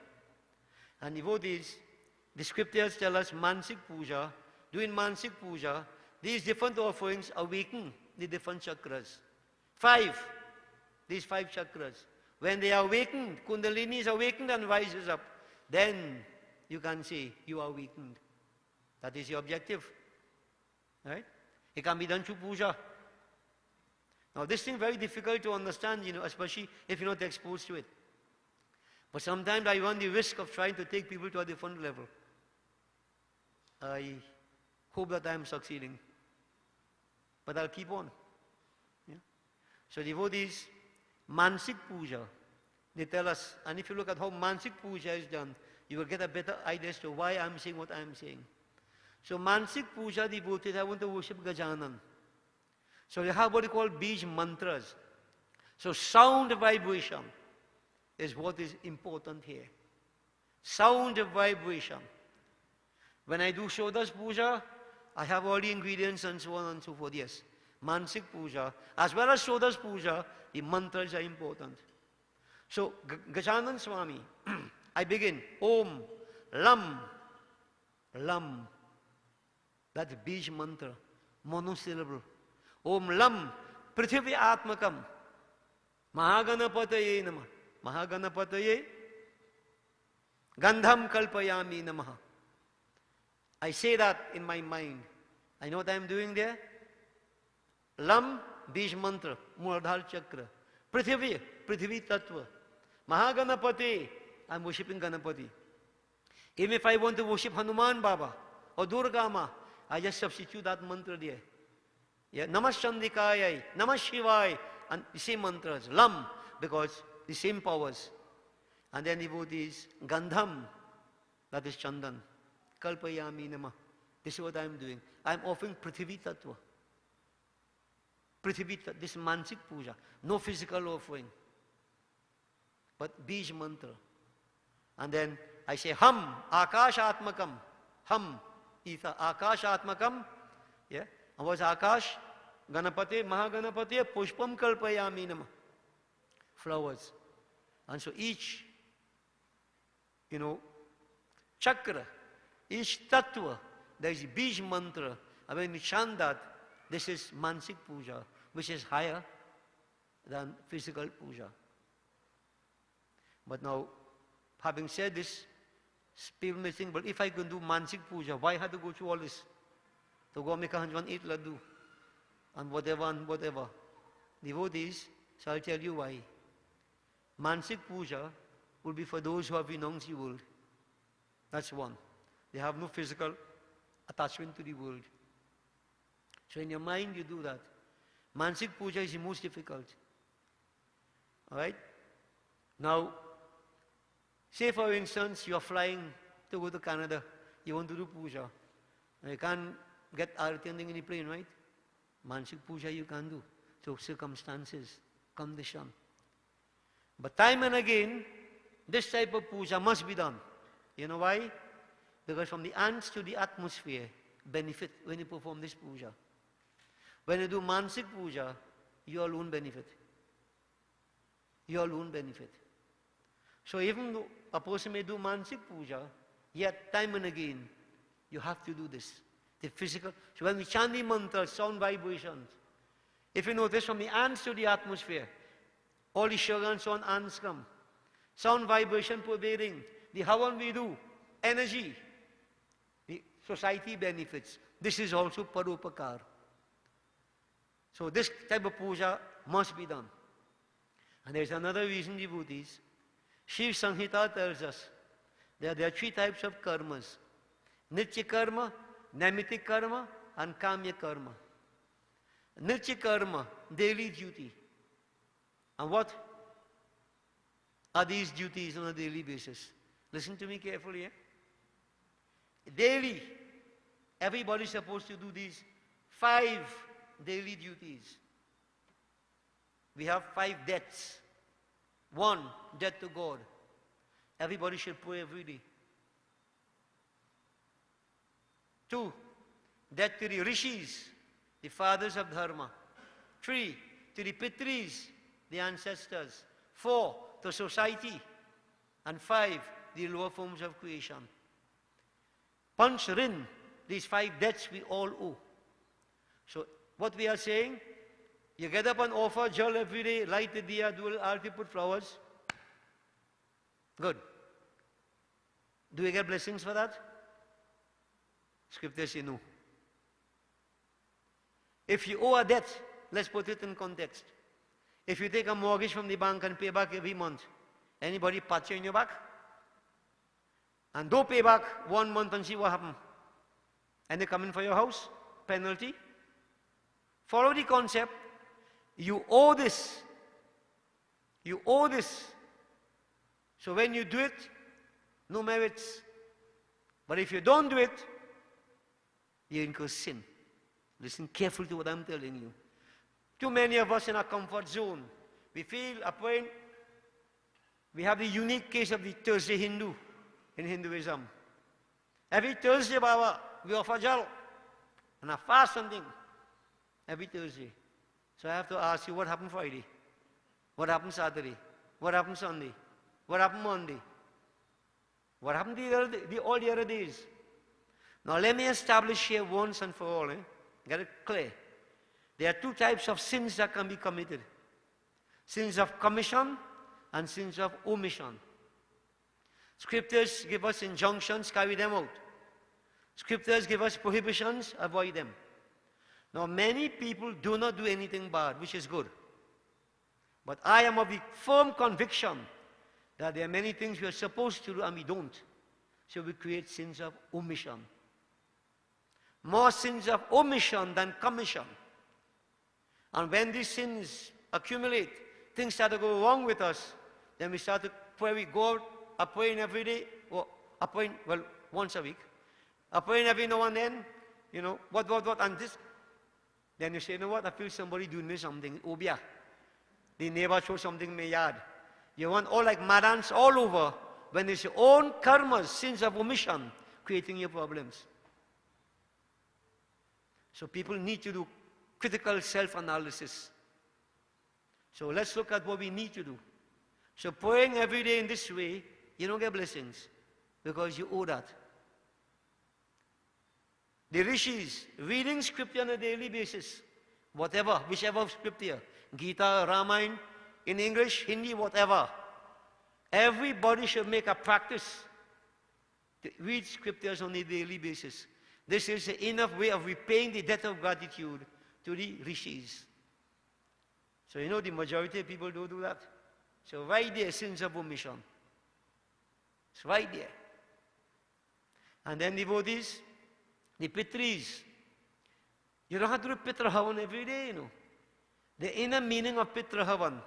And devotees, the scriptures tell us Mansik Puja, doing Mansik Puja, these different offerings awaken the different chakras. These 5 chakras. When they are awakened, Kundalini is awakened and rises up, then you can say you are awakened. That is your objective. Right? It can be done through puja. Now this thing is very difficult to understand, especially if you're not exposed to it. But sometimes I run the risk of trying to take people to a different level. I hope that I am succeeding. But I'll keep on. Yeah? So devotees, Mansik Puja, they tell us, and if you look at how Mansik Puja is done, you will get a better idea as to why I'm saying what I'm saying. So Mansik Puja devotees, I want to worship Gajanan. So they have what they call Bij mantras. So sound vibration is what is important here. Sound vibration. When I do Shodas Puja, I have all the ingredients and so on and so forth. Yes, Mansik Puja, as well as Shodas Puja, the mantras are important. So Gajanan Swami, I begin, Om, Lam, Lam. That's Bij mantra, monosyllable. Om Lam, Prithvi Atmakam, Mahaganapataye Namah, Mahaganapataye, Gandham Kalpayami Namaha. I say that in my mind. I know what I'm doing there. Lam, Bij mantra, Muladhara chakra. Prithvi, Prithvi tattva. Mahaganapati, I'm worshipping Ganapati. Even if I want to worship Hanuman Baba or Durga Ma, I just substitute that mantra there. Yeah, Namah Chandikayai, Namah Shivai, and the same mantras. Lam, because the same powers. And then devotees, Gandham, that is Chandan. Kalpayami Namah. This is what I am doing. I am offering Prithvi Tattva. Prithvi Tattva, this Mansik Puja. No physical offering. But Bij mantra. And then I say Ham, Akash Atmakam. Ham, Ether, Akash Atmakam. Yeah. And what's Akash? Ganapati, Mahaganapati, Pushpam Kalpayami Namah. Flowers. And so each, chakra, each tattva, there is Bij mantra. And when we chant that, this is Mansik Puja, which is higher than physical puja. But now, having said this, people may think, but if I can do Mansik Puja, why have to go through all this? To go make 108 laddu and whatever. Devotees, so I'll tell you why. Mansik Puja will be for those who have renounced the world. That's one. They have no physical attachment to the world. So in your mind you do that. Mansik Puja is the most difficult. Alright? Now, say for instance, you are flying to go to Canada. You want to do puja. You can't get attending in the plane, right? Mansik puja you can do. So circumstances, condition. But time and again, this type of puja must be done. You know why? Because from the ants to the atmosphere, benefit when you perform this puja. When you do Mansik puja, you alone benefit. You alone benefit. So even though a person may do Mansik puja, yet time and again, you have to do this. The physical. So when we chant the mantra, sound vibrations. If you notice from the ants to the atmosphere, all the sugar and so on ants come. Sound vibration pervading. The havan we do, energy. The society benefits. This is also paropakar. So this type of puja must be done. And there is another reason, devotees. Shiv Samhita tells us that there are 3 types of karmas. Nitya karma, Naimittik karma, and Kamya karma. Nitya karma, daily duty. And what are these duties on a daily basis? Listen to me carefully. Daily, everybody is supposed to do these 5 daily duties. We have 5 debts. 1, debt to God. Everybody should pray every day. 2, debt to the rishis. the fathers of dharma. 3, to the pitris, the ancestors. 4, to society. And 5, the lower forms of creation. Punch rin, these 5 debts we all owe. So what we are saying, you get up and offer jal every day, light the diya, do arti, put flowers. Good. Do we get blessings for that? Scriptures say no. If you owe a debt, let's put it in context. If you take a mortgage from the bank and pay back every month, anybody pat you in your back? And don't pay back 1 month and see what happens. And they come in for your house, penalty. Follow the concept. You owe this. You owe this. So when you do it, no merits. But if you don't do it, you incur sin. Listen carefully to what I'm telling you. Too many of us in our comfort zone. We feel a point. We have the unique case of the Thursday Hindu in Hinduism. Every Thursday, Baba, we offer jal and a fast something. Every Thursday. So I have to ask you, what happened Friday? What happened Saturday? What happened Sunday? What happened Monday? What happened all the other days? Now let me establish here once and for all. Get it clear. There are 2 types of sins that can be committed. Sins of commission and sins of omission. Scriptures give us injunctions, carry them out. Scriptures give us prohibitions, avoid them. Now many people do not do anything bad, which is good. But I am of the firm conviction that there are many things we are supposed to do and we don't. So we create sins of omission. More sins of omission than commission. And when these sins accumulate, things start to go wrong with us, then we start to pray. We go out, are praying every day, or are praying, well, once a week. Are praying every now and then, what, and this. Then you say, you know what, I feel somebody doing me something. Obia. The neighbor shows something in my yard. You want all like mad ants all over, when it's your own karmas, sins of omission, creating your problems. So people need to do critical self-analysis. So let's look at what we need to do. So praying every day in this way, you don't get blessings because you owe that. The rishis, reading scripture on a daily basis, whichever scripture, Gita, Ramayana, in English, Hindi, whatever. Everybody should make a practice to read scriptures on a daily basis. This is enough way of repaying the debt of gratitude to the rishis. So the majority of people don't do that. So right there, sins of omission. It's right there. And then devotees, the pitris. You don't have to do Pitra Havan every day, The inner meaning of Pitra Havan,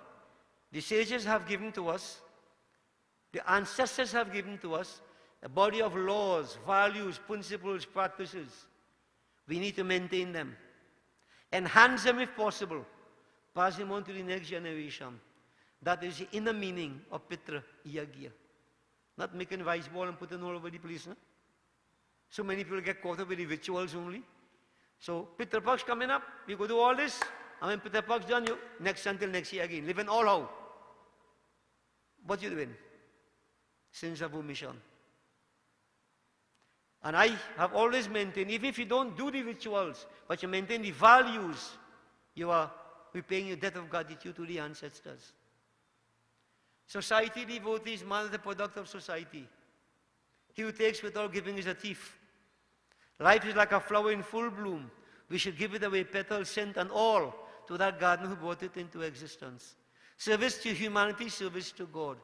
the sages have given to us, the ancestors have given to us, a body of laws, values, principles, practices. We need to maintain them. Enhance them if possible. Pass them on to the next generation. That is the inner meaning of Pitra Yagya. Not making rice ball and putting all over the place. No? So many people get caught up with the rituals only. So Pitra Paksh coming up, we go do all this, and when Pitra Paksh done, until next year again. Live in all how? What you doing? Sins of omission. And I have always maintained, even if you don't do the rituals, but you maintain the values, you are repaying your debt of gratitude to the ancestors. Society devotees, man is the product of society. He who takes without giving is a thief. Life is like a flower in full bloom. We should give it away, petals, scent, and all, to that gardener who brought it into existence. Service to humanity, service to God.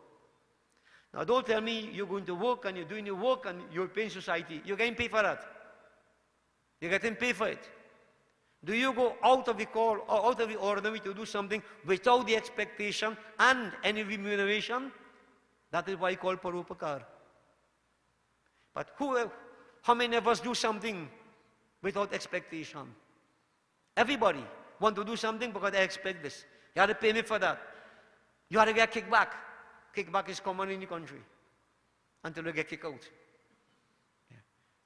Now don't tell me you're going to work and you're doing your work and you're paying society. You're getting paid for that. You're getting paid for it. Do you go out of the call or out of the ordinary to do something without the expectation and any remuneration? That is why I call paropakar. But how many of us do something without expectation? Everybody want to do something because they expect this. You have to pay me for that. You have to get kickback. Kickback is common in the country until you get kicked out. Yeah.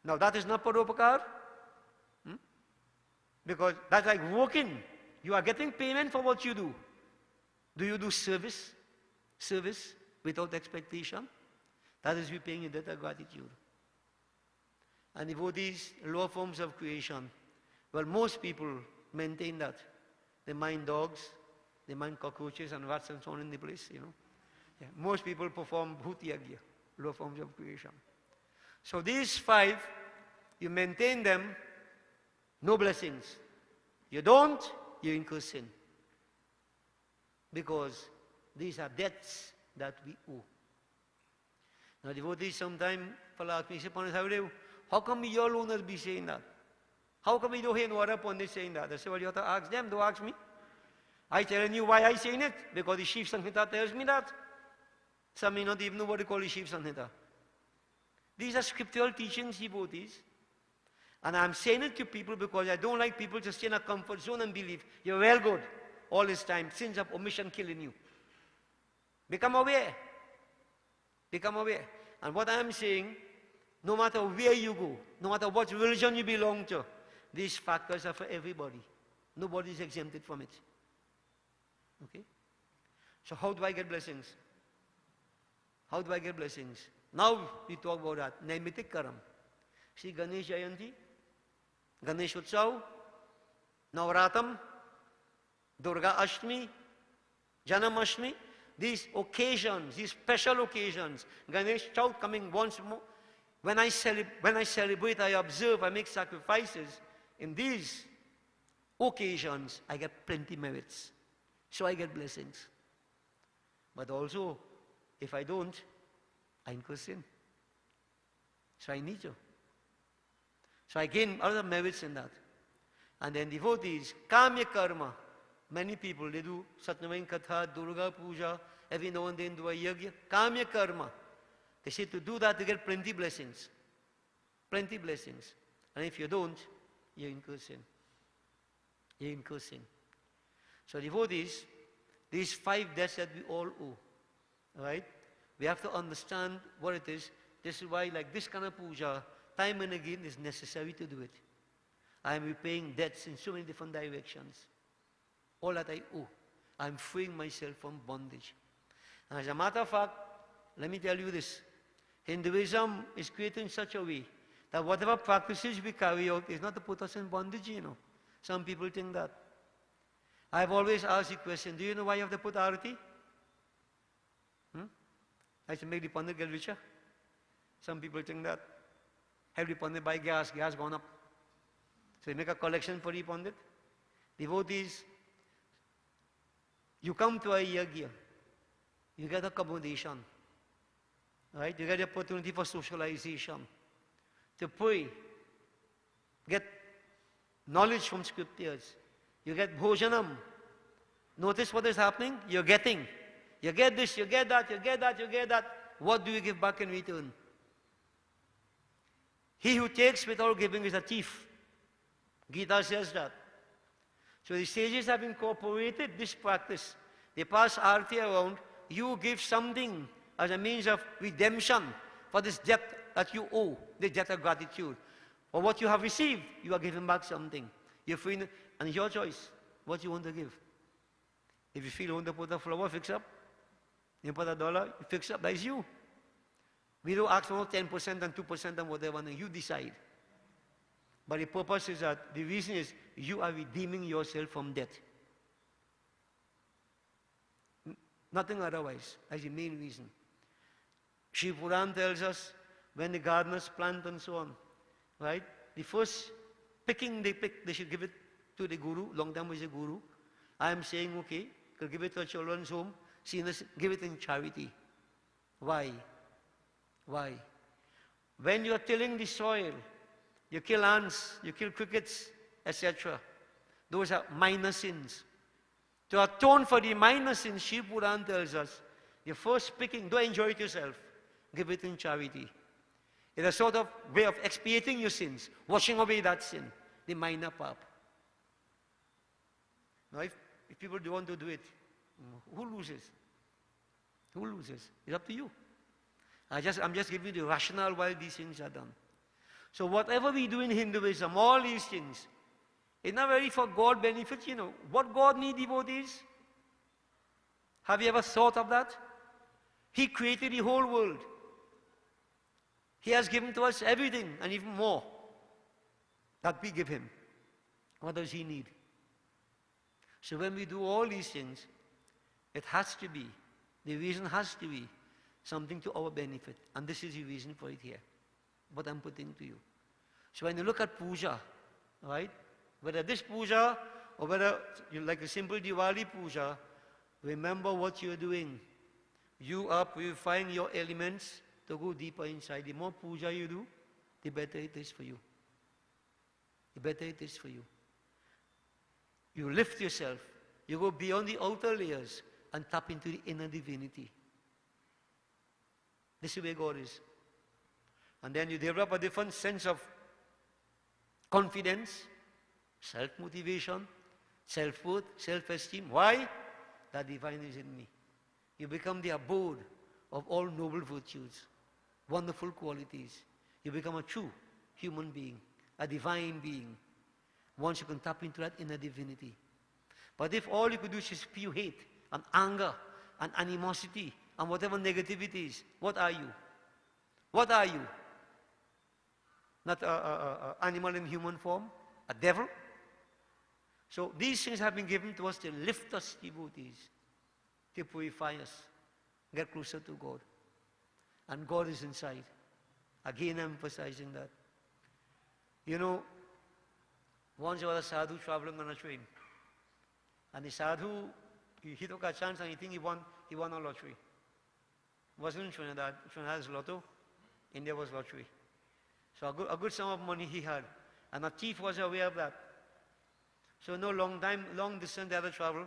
Now that is not paropakar. Because that's like working. You are getting payment for what you do. Do you do service? Service without expectation? That is repaying your debt of gratitude. And devotees, lower forms of creation. Well, most people maintain that. They mind dogs, they mind cockroaches and rats and so on in the place, you know. Yeah. Most people perform bhuti yagya, lower forms of creation. So these 5, you maintain them, no blessings. You don't, you incur sin. Because these are debts that we owe. Now devotees sometimes follow ask me, how come you alone be saying that? How come you don't hear no other pundit saying that? I say, well, you have to ask them, don't ask me. I telling you why I saying it, because the Shiv Sanhita tells me that. Some may not even know what they call the Shiv Sanhita. These are scriptural teachings, devotees. And I'm saying it to people because I don't like people to stay in a comfort zone and believe you're well good all this time. Sins of omission killing you. Become aware. Become aware. And what I'm saying, no matter where you go, no matter what religion you belong to, these factors are for everybody. Nobody is exempted from it. Okay? So how do I get blessings? How do I get blessings? Now we talk about that. Naimitik Karam. See Ganesh Jayanti, Ganesh Utsav, Navratam, Durga Ashtami, Janam these occasions, these special occasions, Ganesh Chaut coming once more. When I celebrate, I observe, I make sacrifices. In these occasions, I get plenty merits. So I get blessings. But also, if I don't, I incur sin. So I need to. So I gain other merits in that. And then devotees, Kamya Karma. Many people, they do Satnavain Katha, Durga Puja, every now and then do a yagya. Kamya Karma. They say to do that, to get plenty blessings. Plenty blessings. And if you don't, you incur sin. You incur sin. So devotees, these 5 debts that we all owe, right? We have to understand what it is. This is why, like this kind of puja, time and again is necessary to do it. I am repaying debts in so many different directions. All that I owe. I am freeing myself from bondage. And as a matter of fact, let me tell you this. Hinduism is created in such a way that whatever practices we carry out is not to put us in bondage, you know. Some people think that. I've always asked the question, do you know why you have to put arati? I should make the pandit get richer. Some people think that. Have the pandit buy gas gone up. So you make a collection for the pandit. Devotees, you come to a yagya, you get accommodation, right? You get the opportunity for socialization, to pray, get knowledge from scriptures, you get bhojanam. Notice what is happening? You're getting. You get this, you get that, you get that, you get that. What do you give back in return? He who takes without giving is a thief. Gita says that. So the sages have incorporated this practice. They pass arti around. You give something as a means of redemption for this debt that you owe, the debt of gratitude. For what you have received, you are giving back something. You're free, and it's your choice what you want to give. If you feel you want to put a flower, fix up. You put $1, you fix up, that's you. We don't ask for 10% and 2% and whatever, and you decide. But the purpose is that, the reason is, you are redeeming yourself from debt. Nothing otherwise. That's the main reason. Shiv Puran tells us, when the gardeners plant and so on, right? The first picking they pick, they should give it to the guru. Long time was a guru. I am saying, okay, could give it to a children's home. Give it in charity. Why? Why? When you are tilling the soil, you kill ants, you kill crickets, etc. Those are minor sins. To atone for the minor sins, Shiv Puran tells us, the first picking, don't enjoy it yourself. Give it in charity. It's a sort of way of expiating your sins, washing away that sin, the minor pap. Now, if people don't want to do it, who loses? Who loses? It's up to you. I'm just giving you the rationale why these things are done. So whatever we do in Hinduism, all these things, It's not very for God benefits, you know. What God needs devotees? Have you ever thought of that? He created the whole world. He has given to us everything and even more that we give him. What does he need? So when we do all these things, it has to be, the reason has to be something to our benefit. And this is the reason for it here, what I'm putting to you. So when you look at puja, right, whether this puja or whether you like a simple Diwali puja, remember what you're doing. You are purifying your elements to go deeper inside. The more puja you do, the better it is for you. The better it is for you. You lift yourself. You go beyond the outer layers and tap into the inner divinity. This is where God is. And then you develop a different sense of confidence, self-motivation, self-worth, self-esteem. Why? That divine is in me. You become the abode of all noble virtues, wonderful qualities. You become a true human being, a divine being. Once you can tap into that inner divinity. But if all you could do is just spew hate and anger and animosity and whatever negativity is, what are you? What are you? Not an animal in human form? A devil? So these things have been given to us to lift us, devotees, to purify us, get closer to God. And God is inside. Again, I'm emphasizing that. You know, once there was a sadhu traveling on a train. And the sadhu, he took a chance and he think he won a lottery. It wasn't in Trinidad. Trinidad is lotto. India was lottery. So a good sum of money he had. And a thief was aware of that. So no long distance they had to travel.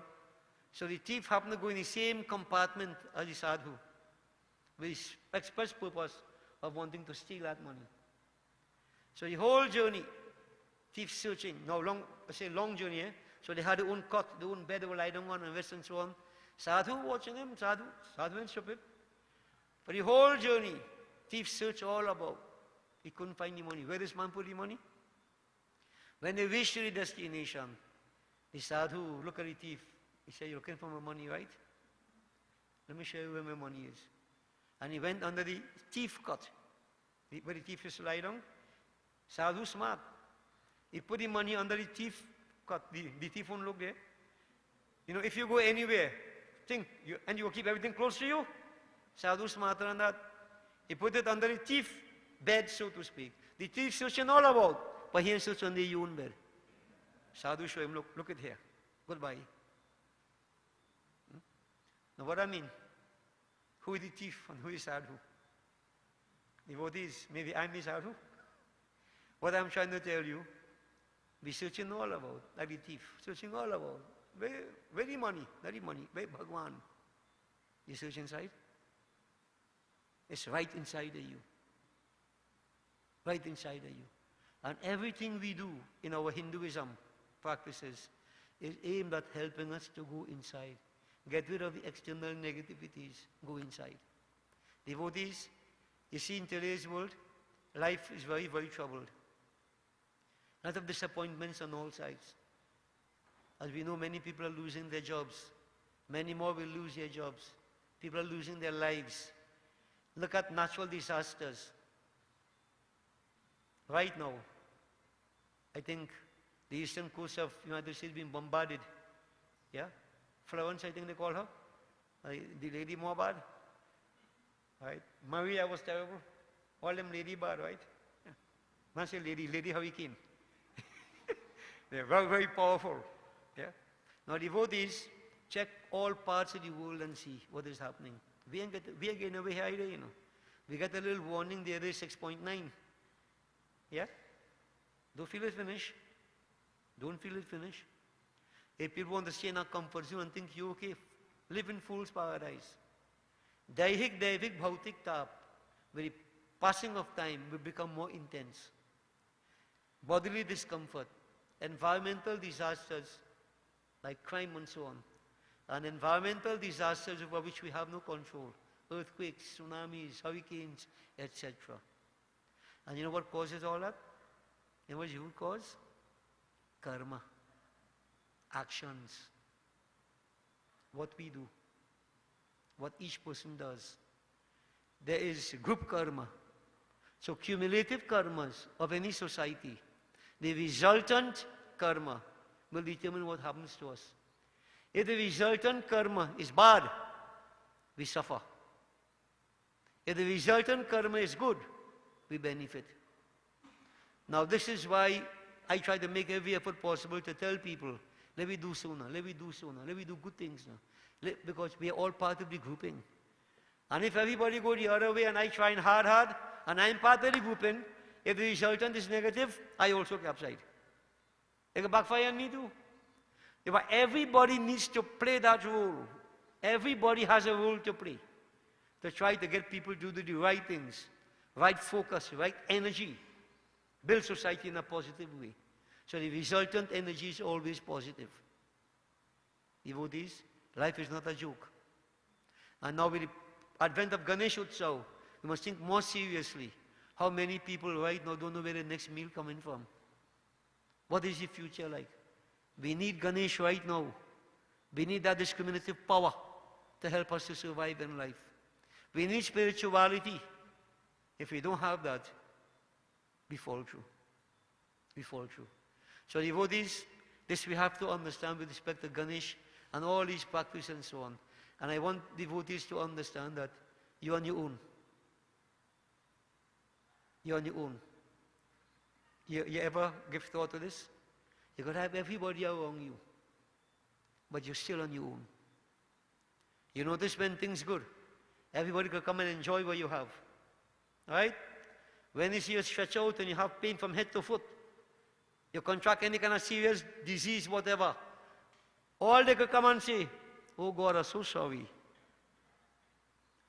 So the thief happened to go in the same compartment as the sadhu, with the express purpose of wanting to steal that money. So the whole journey, thief searching. Now long journey, eh? So they had their own cot, their own bed they were lying on and rest and so on. Sadhu watching him, sadhu and stupid. For the whole journey, thief searched all about. He couldn't find the money. Where this man put the money? When they reached the destination, the sadhu looked at the thief. He said, "You're looking for my money, right? Let me show you where my money is." And he went under the thief cot, where the thief used to lie down. Sadhu smart. He put the money under the thief cot. The thief won't look there. You know, if you go anywhere, and you will keep everything close to you. Sadhu smarter than that. He put it under the thief bed, so to speak. The thief searching all about, but he ain't searching under your own bed. Sadhu show him, look at here. Goodbye. Now what I mean, who is the thief and who is sadhu? Devotees, maybe I'm the sadhu. What I'm trying to tell you, be searching all about, like the thief, searching all about. Where the money? Where Bhagwan? You search inside? It's right inside of you. Right inside of you. And everything we do in our Hinduism practices is aimed at helping us to go inside. Get rid of the external negativities, go inside. Devotees, you see in today's world, life is very, very troubled. A lot of disappointments on all sides. As we know, many people are losing their jobs. Many more will lose their jobs. People are losing their lives. Look at natural disasters. Right now, I think the eastern coast of the United States is being bombarded. Yeah? Florence, I think they call her. The lady more bad. Right? Maria was terrible. All them lady bad, right? Yeah. Not say lady hurricane. They're very, very powerful. Yeah? Now devotees, check all parts of the world and see what is happening. We are getting away here either, you know. We got a little warning there is 6.9. Yeah? Don't feel it finish. Don't feel it finish. If people want to stay in a comfort zone and think you're okay, live in fool's paradise. Daihik bhautik tap, with the passing of time will become more intense. Bodily discomfort, environmental disasters like crime and so on, and environmental disasters over which we have no control, earthquakes, tsunamis, hurricanes, etc. And you know what causes all that? You know what you would cause? Karma. Actions. What we do. What each person does. There is group karma. So cumulative karmas of any society, the resultant karma will determine what happens to us. If the resultant karma is bad, we suffer. If the resultant karma is good, we benefit. Now this is why I try to make every effort possible to tell people, let me do sooner, let me do sooner, let me do good things now. Because we are all part of the grouping. And if everybody go the other way and I try hard, and I'm part of the grouping, if the resultant is negative, I also capsize. It can backfire on me too. But everybody needs to play that role. Everybody has a role to play. To try to get people to do the right things, right focus, right energy. Build society in a positive way. So the resultant energy is always positive. Devotees, life is not a joke. And now with the advent of Ganesh Utsav, we must think more seriously. How many people right now don't know where the next meal coming from? What is the future like? We need Ganesh right now. We need that discriminative power to help us to survive in life. We need spirituality. If we don't have that, we fall through. We fall through. So devotees, this we have to understand with respect to Ganesh and all these practices and so on. And I want devotees to understand that you're on your own. You're on your own. You ever give thought to this? You could have everybody around you, but you're still on your own. You notice when things good, everybody could come and enjoy what you have. Right? When you see you stretch out and you have pain from head to foot, you contract any kind of serious disease, whatever, all they could come and say, oh God, I'm so sorry.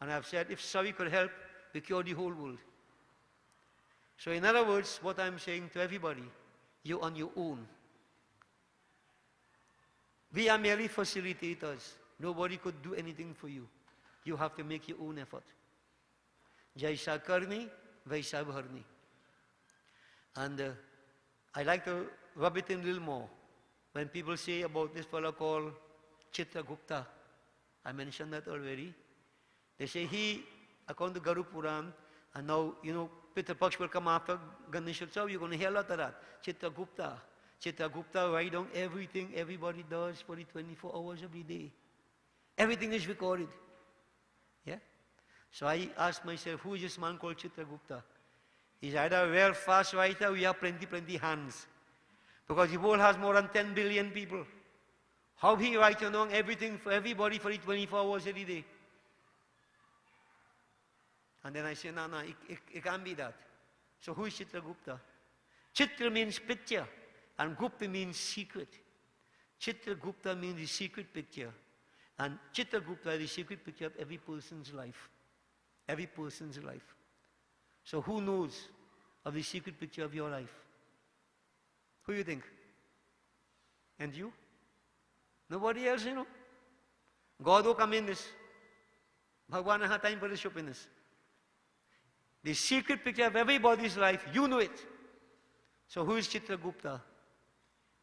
And I've said, if sorry could help, we cure the whole world. So in other words, what I'm saying to everybody, you're on your own. We are merely facilitators. Nobody could do anything for you. You have to make your own effort. Jaisa karni, vaisa bharni. And I like to rub it in a little more. When people say about this fellow called Chitragupta, I mentioned that already. They say he, according to Garu Puran, and now, Pitru Paksh will come after Ganesh Utsav, you're going to hear a lot of that. Chitragupta. Chitragupta write down everything everybody does for the 24 hours of the day. Everything is recorded. Yeah? So I asked myself, who is this man called Chitragupta? He's either a real fast writer or we have plenty hands. Because the world has more than 10 billion people. How he writes down everything for everybody for the 24 hours of the day? And then I said, no, it can't be that. So who is Chitragupta? Chitra means picture, and Gupta means secret. Chitragupta means the secret picture. And Chitragupta is the secret picture of every person's life. Every person's life. So who knows of the secret picture of your life? Who do you think? And you? Nobody else, God will come in this. Bhagwan has time for this shoppiness. The secret picture of everybody's life, you know it. So who is Chitragupta?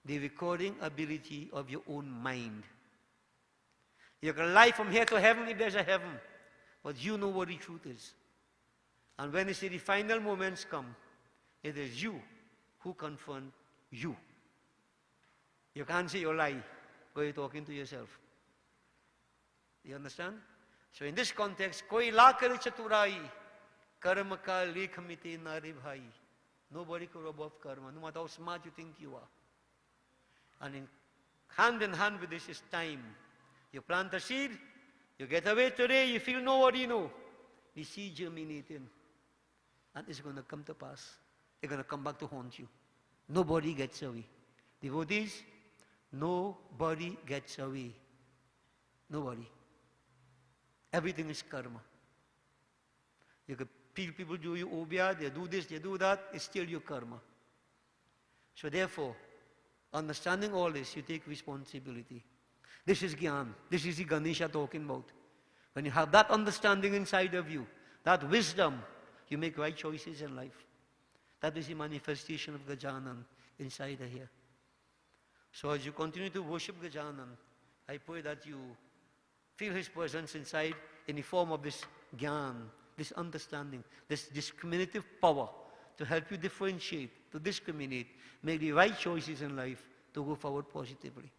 The recording ability of your own mind. You can lie from here to heaven if there's a heaven. But you know what the truth is. And when you see the final moments come, it is you who confront you. You can't say you lie, but you're talking to yourself. You understand? So in this context, koi la kare chaturai, karma ka lekh mite nare bhai. Nobody could above karma, no matter how smart you think you are. And in hand with this is time. You plant a seed, you get away today, you feel nobody know. The seed germinating. And it's going to come to pass. It's going to come back to haunt you. Nobody gets away. Devotees, nobody gets away. Nobody. Everything is karma. You could feel people do you obya, they do this, they do that, it's still your karma. So therefore, understanding all this, you take responsibility. This is Gyan. This is the Ganesha talking about. When you have that understanding inside of you, that wisdom, you make right choices in life. That is the manifestation of Gajanan inside of here. So as you continue to worship Gajanan, I pray that you feel his presence inside in the form of this gyan, this understanding, this discriminative power to help you differentiate, to discriminate, make the right choices in life to go forward positively.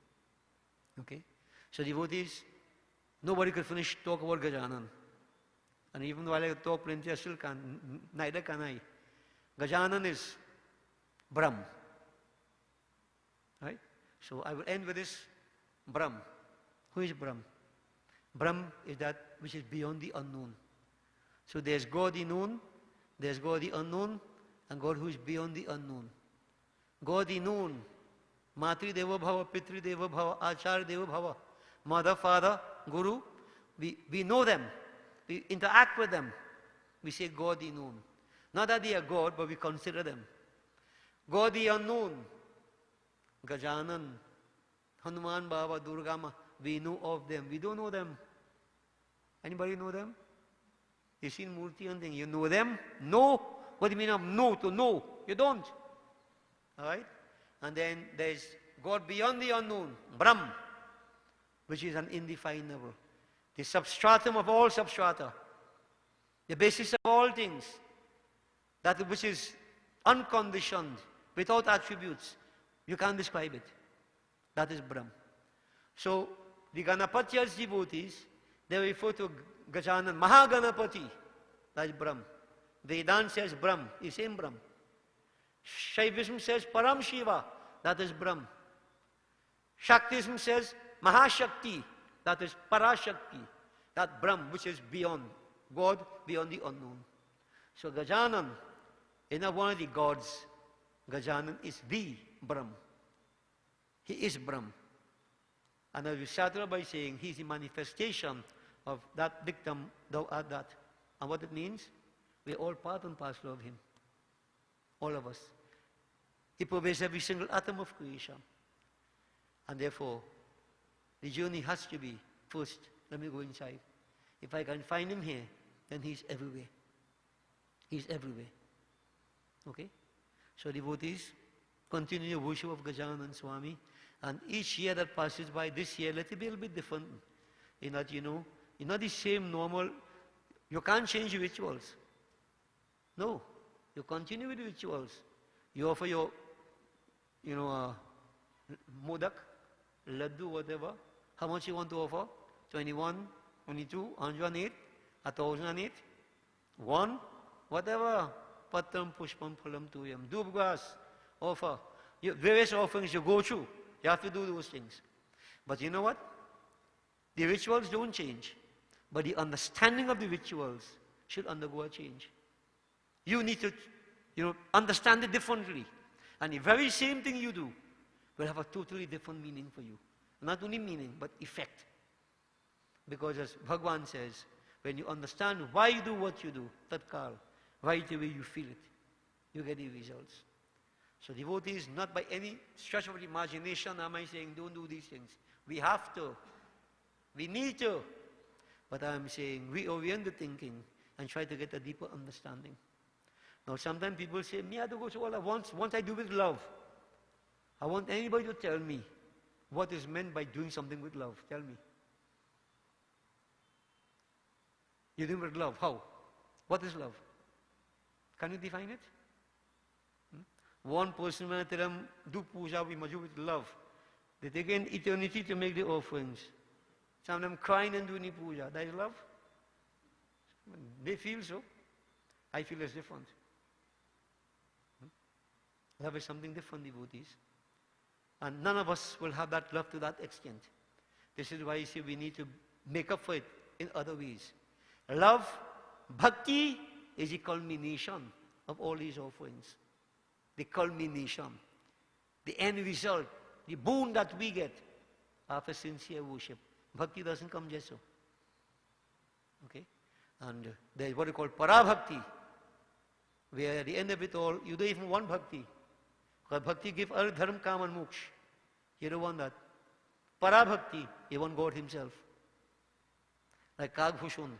Okay? So devotees, nobody could finish talk about Gajanan. And even while I talk plenty, I still can't, neither can I. Gajanan is Brahm. Right? So I will end with this Brahm. Who is Brahm? Brahm is that which is beyond the unknown. So there's God the known, there's God the unknown, and God who is beyond the unknown. God the known, Matri Deva Bhava, Pitri Deva Bhava, Achar Deva Bhava, Mother, Father, Guru, we know them, we interact with them. We say God the known. Not that they are God, but we consider them. God the unknown, Gajanan, Hanuman Baba, Durgama, we know of them. We don't know them. Anybody know them? You seen Murti and thing. You know them? No. What do you mean of no to know? You don't. Alright? And then there's God beyond the unknown, Brahm, which is an indefinable. The substratum of all substrata. The basis of all things. That which is unconditioned, without attributes. You can't describe it. That is Brahm. So, the Ganapatya's devotees, they refer to Gajanan, Mahaganapati, that is Brahm. Vedanta says Brahm, is same Brahm. Shaivism says Param Shiva, that is Brahm. Shaktism says Mahashakti, that is Parashakti, that Brahm which is beyond, God beyond the unknown. So Gajanan is not one of the gods. Gajanan is the Brahm. He is Brahm. And I will start by saying he is the manifestation of that dictum, thou art that. And what it means? We are all part and parcel of him. All of us. He pervades every single atom of creation. And therefore, the journey has to be, first, let me go inside. If I can find him here, then he's everywhere. He's everywhere. Okay? So devotees, continue your worship of Gajanan Swami. And each year that passes by, this year, let it be a little bit different. In that, you're not the same normal, you can't change your rituals. No. You continue with the rituals. You offer your, modak, laddu, whatever. How much you want to offer? 21, 22, 108, 1008, 1, whatever. Patram, pushpam, phalam, tuyam. Dubgas, offer. Various offerings you go through. You have to do those things. But you know what? The rituals don't change. But the understanding of the rituals should undergo a change. You need to, understand it differently. And the very same thing you do will have a totally different meaning for you. Not only meaning, but effect. Because as Bhagavan says, when you understand why you do what you do, tatkal, right away you feel it. You get the results. So devotees, not by any stretch of the imagination am I saying don't do these things. We have to. We need to. But I am saying reorient the thinking and try to get a deeper understanding. Now sometimes people say, me I have to go through all that once I do with love. I want anybody to tell me what is meant by doing something with love. Tell me. You doing with love. How? What is love? Can you define it? One person, when I tell them, do puja, we must do with love. They take an eternity to make the offerings. Some of them crying and doing the puja. That is love? They feel so. I feel it's different. Love is something different, devotees. And none of us will have that love to that extent. This is why you see we need to make up for it in other ways. Love, bhakti, is the culmination of all these offerings. The culmination, the end result, the boon that we get after sincere worship. Bhakti doesn't come just so. Okay? And there is what we call parabhakti, where at the end of it all, you don't even want bhakti. Because bhakti gives all dharma, kama and moksha. You don't want that. Parabhakti, you want God himself. Like Kagbhushun,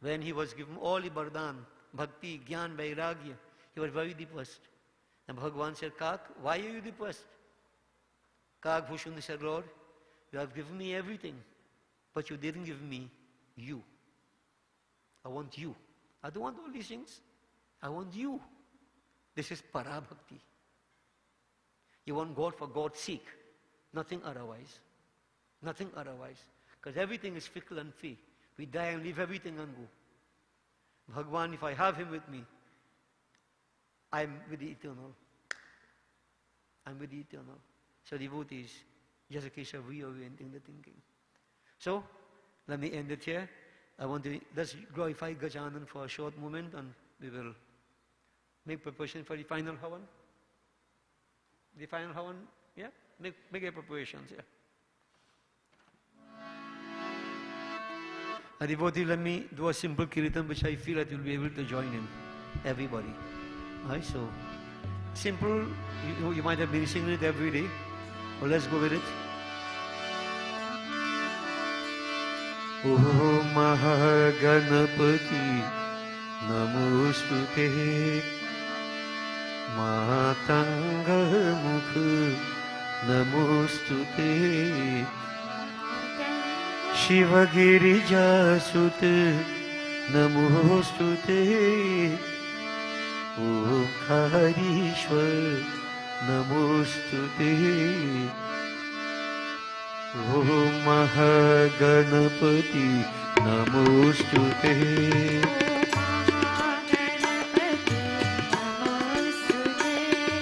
when he was given all the bardhan, bhakti, gyan, vairagya, he was very depressed. And Bhagavan said, Kak, why are you depressed? Kagbhushun said, Lord, you have given me everything, but you didn't give me you. I want you. I don't want all these things. I want you. This is parabhakti. You want God for God's sake, nothing otherwise. Nothing otherwise. Because everything is fickle and fade. We die and leave everything and go. Bhagwan, if I have him with me, I'm with the eternal. I'm with the eternal. So devotees, just a case of reorienting the thinking. So, let me end it here. Let's glorify Gajanan for a short moment and we will make preparation for the final Havan. The final Havan, yeah? Make your preparations, yeah. A devotee, let me do a simple kirtan which I feel that you'll be able to join in. Everybody. Alright, so simple, you might have been singing it every day. Well, let's go with it. Om Mahaganapati Namostute Matanga Mukha Namostute Shiva Girija Sute Namostute Om Karishwar Namostute Om Mahaganapati Namostute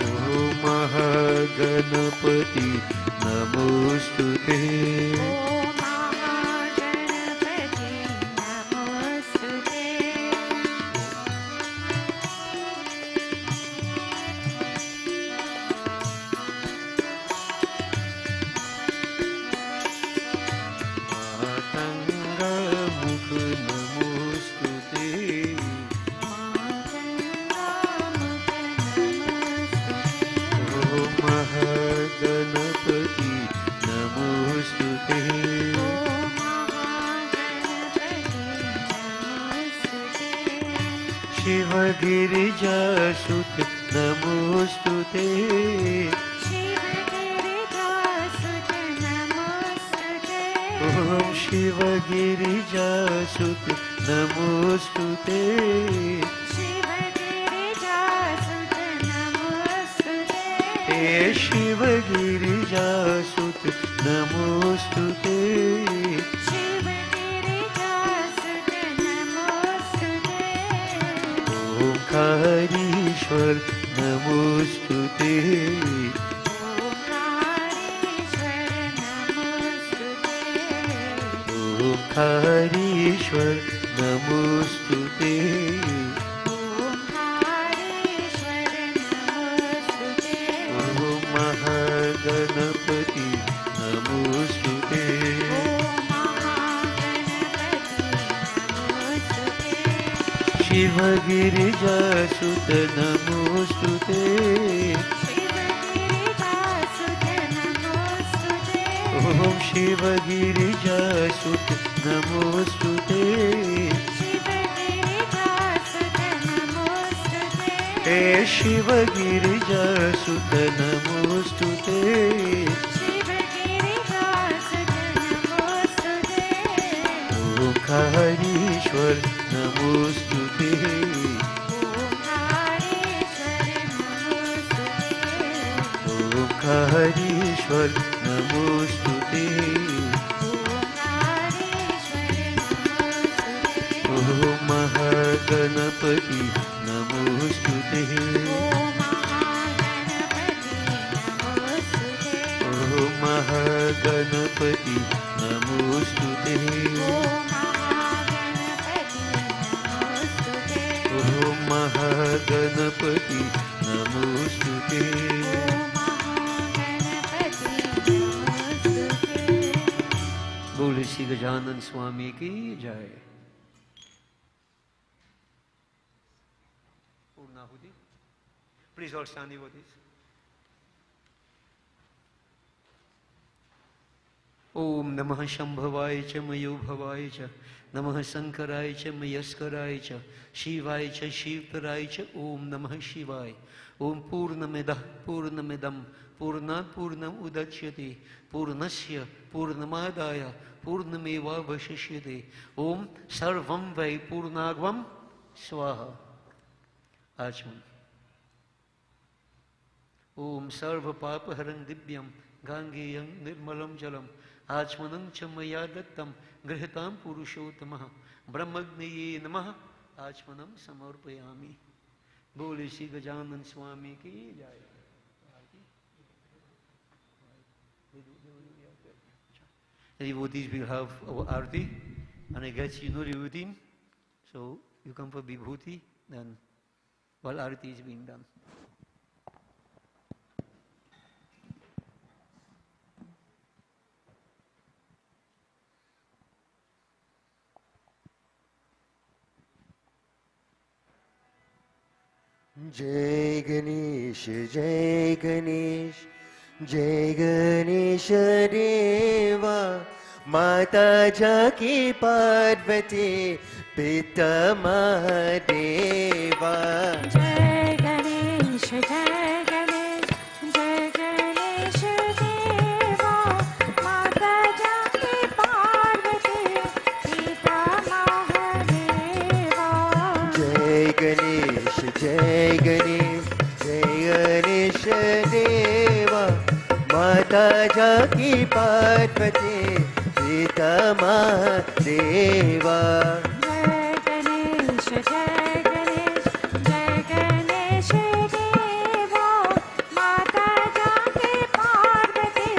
Om Mahaganapati Namostute Shiva Girija Sut Namostute Om Shiva Girija Sut Namostute Shiva Girija Sut Namostute Om Karishwar Namostute Om Karishwar Namostute Om Mahaganapati Namostute Shiva Girija Sut Namostute Om Shiva Girija Sut Namostute Shiva Girija Sut Namostute Om Karishwar Namostute Om Karishwar Namostute Om Mahaganapati Namostute Om Mahaganapati Namostute Om Mahaganapati Namostute Bole Shri Gajanan Swami ki jai. Purnahuti. Please all stand devotees. Om Namah Shambhavaya Cha Mayobhavaya Cha Namah Sankaraya Cha Mayaskaraya Cha Shivaya Cha Shivtaraya Cha Om Namah Shivaya Om Purnamidah Purnamidam पूर्णात् पूर्णम् उदच्यते पूर्णस्य पूर्णमादाय पूर्णमेवावशिष्यते ओम सर्वं वै पूर्णाग्वं स्वाहा आचमन ओम सर्व पापहरं दिव्यं गांगेयं निर्मलं जलम आचमनं च मया दत्तं गृहीतां पुरुषोत्तमः ब्रह्मज्ञये नमः आचमनं समर्पयामि बोले श्री गजानन स्वामी की जय Devotees will have our arti, and I guess you know the routine, so you come for vibhuti, then while arti is being done. Jai Ganesh, Jai Ganesh, Jai Ganesh Deva, Mata Jaki Parvati, Pita Mahadeva. Jai Ganesh, Jai Ganesh, Jai Ganesh Deva, Mata Jaki Parvati, Pita Mahadeva. Jai Ganesh, Jai Ganesh, Jai Ganesh Deva, Mata Jaki Parvati, Pita Mahadeva. Jai Ganesh, Jai Ganesh, Jai Ganesh Deva, Mata Jaki Parvati,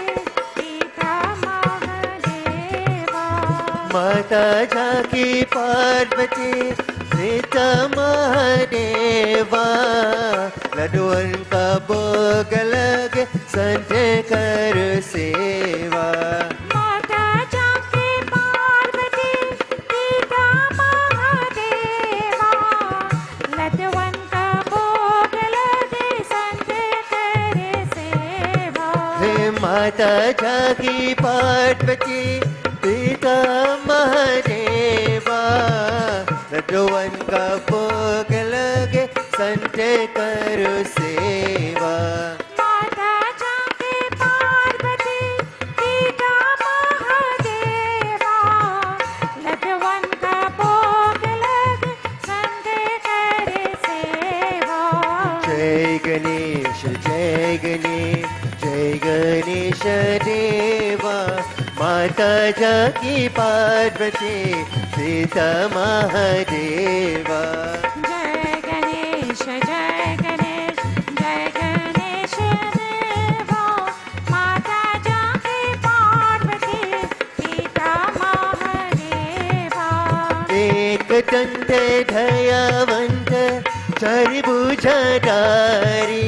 Pita Mahadeva. Mata Jaki Parvati, Pita Mahadeva. Laduan ka bhog lage, sante kar seva. Mata Jaki Parvati, Pita Mahadeva. Ladwan ka bhog lage, sante kare seva. He Mata Jaki Parvati, Pita Mahadeva. Laduan ka bhog lage, sante kar seva. Mata Jaki Parvati, Pita Mahadeva. Ladwan ka bhog lage, sante kare seva. Jai Ganesh, Jai Ganesh, Jai Ganesh Deva, Mata Jaki Parvati, Pita Mahadeva. Jai Ganesh, Jai Ganesh, Jai Ganesh Deva, Mata Jaki Parvati, Pita Mahadeva. Ek dante dhayavant, chari bujadari,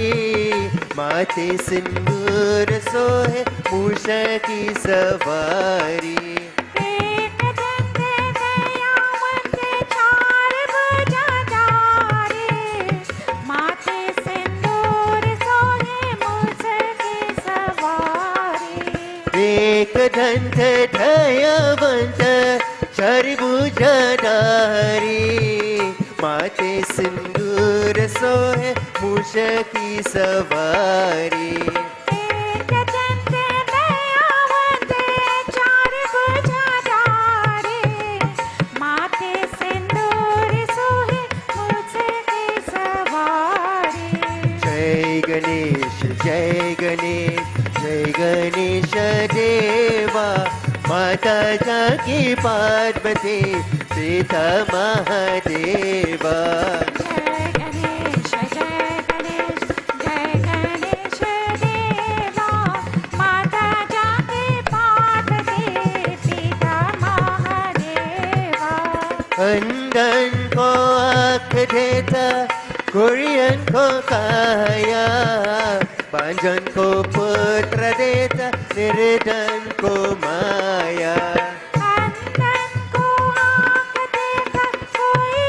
Mate sindur sohe, musha ki savari. एक दंते दयावंते चार भुजाधारी, माथे सिंदूर सोहे मूछ की सवारी. एक दंत धयवंत चरिभुजधारी माते सिंदूर सोहे मूष की सवारी. एक दंते दयावंते चार भुजाधारी, माथे सिंदूर सोहे मूछ की सवारी. जय गणेश जय गणेश जय गणेश देवा माता जाकी पार्वती सीता महादेवा. जय गणेश देवा, माता जाकी पार्वती पिता महादेवा. अंधन को आँख देता कुरियन को काया, बांझन को पुत्र देता निर्धन को माया. अंधन को आँख देता कोई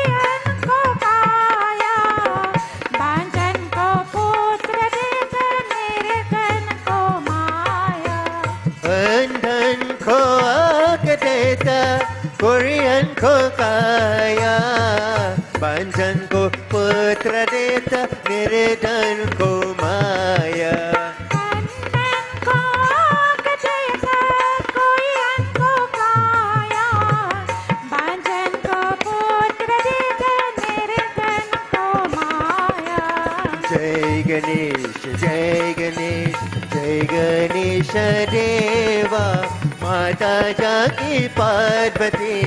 को काया, बांझन को पुत्र देता निर्धन को माया. अंधन को आँख देता कुरियन को काया, बांझन को पुत्र देता निर्धन को माया. अंधन गणेश जय गणेश देवा माता जाकी पार्वती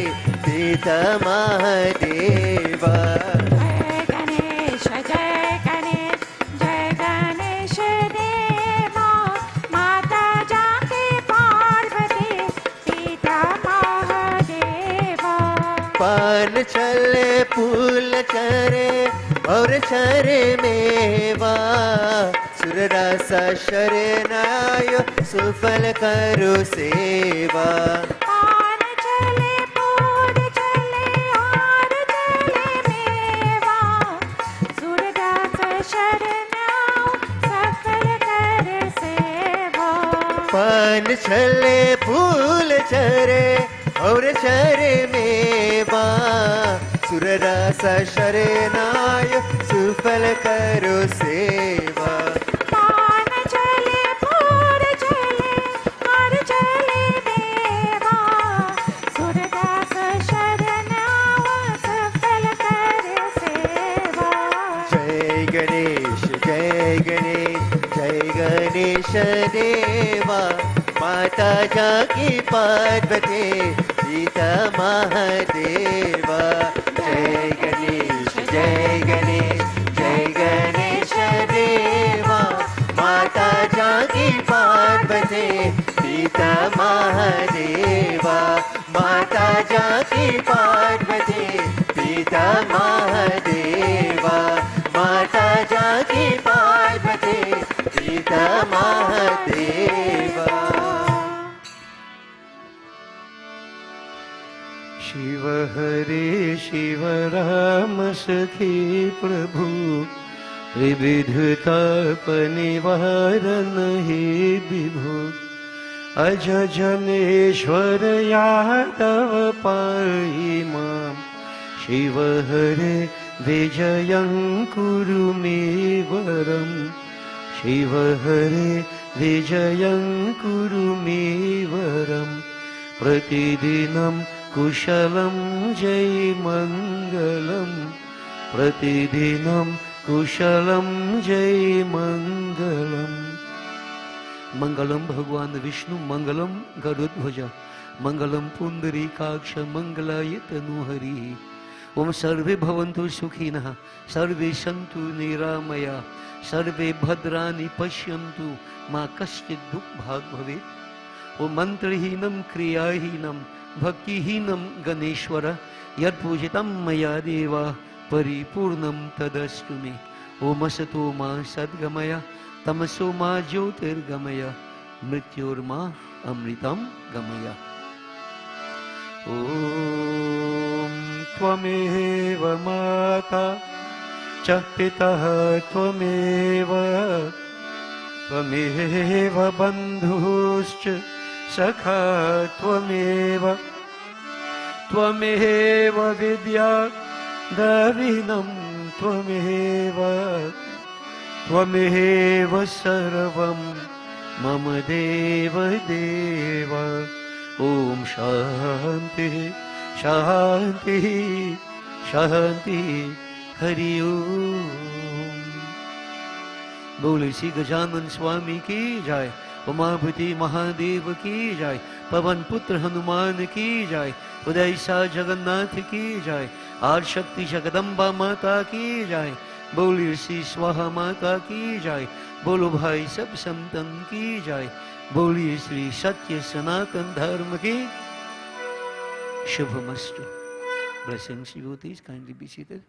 पिता महादेवा जय गणेश देवा माता जाके पार्वती पिता महादेवा पान चले फूल चरे और चरे मेवा सुररासा शरणायो सुफल करो सेवा पान चले फूल चले और चले मेवा सूरदास शरणाओ सफल कर सेवा पान चले फूल चरे और चरे मेवा सुररासा शरणाय सुफल करो सेवा पान चले फूल चले और चले मेवा सूरदास शरणाओ सफल कर सेवा जय गणेश देवा माता जाकी पार्वती पिता महादेवा जय गणेश देवा माता जाकी पार्वती पिता महादेवा माता जाकी पार्वती पिता महादेवा माता जाकी पार्वती पिता महादेवा शिव हरे शिव राम सखी प्रभु त्रिविधता निवारण हे विभु अज जनेश्वर यादव पाहि मां शिव हरे विजयं कुरु मे वरम् शिव हरे विजयं कुरु मे वरम् प्रतिदिनं कुशलं जय मङ्गलम् प्रतिदिनं कुशलं जय मङ्गलम् मंगलम भगवान विष्णु मंगलम गरुड़ध्वज मंगलम पुंडरीकाक्ष मंगलाय तनुहरि ओम सर्वे भवन्तु सुखिनः सर्वे सन्तु निरामया सर्वे भद्राणि पश्यन्तु मा कश्चित् दुःखभाग् भवेत् ओम मंत्रहीनं क्रियाहीनं भक्तिहीनं गणेश्वर यत्पूजितं मया देव परिपूर्णं तदस्तु मे ओम असतो मा सद्गमय तमसो मा ज्योतिर्गमय मृत्योर्मा अमृतं गमय ॐ त्वमेव माता च पितः त्वमेव त्वमेव बन्धुश्च सखा त्वमेव त्वमेव विद्या द्रविणं त्वमेव त्वमेव सर्वं मम देव देव ॐ शान्ति शान्ति शान्ति हरि ओम बोले श्री गजानन स्वामी की जय उमापति महादेव की जय पवन पुत्र हनुमान की जय उदय सा जगन्नाथ की जय आदि शक्ति जगदम्बा माता की जय बोलिए श्री स्वाहा माता की जय बोलो भाई सब संतन की जय बोलिए श्री सत्य सनातन धर्म की शुभमस्तु. Blessings, devotees, kindly be seated.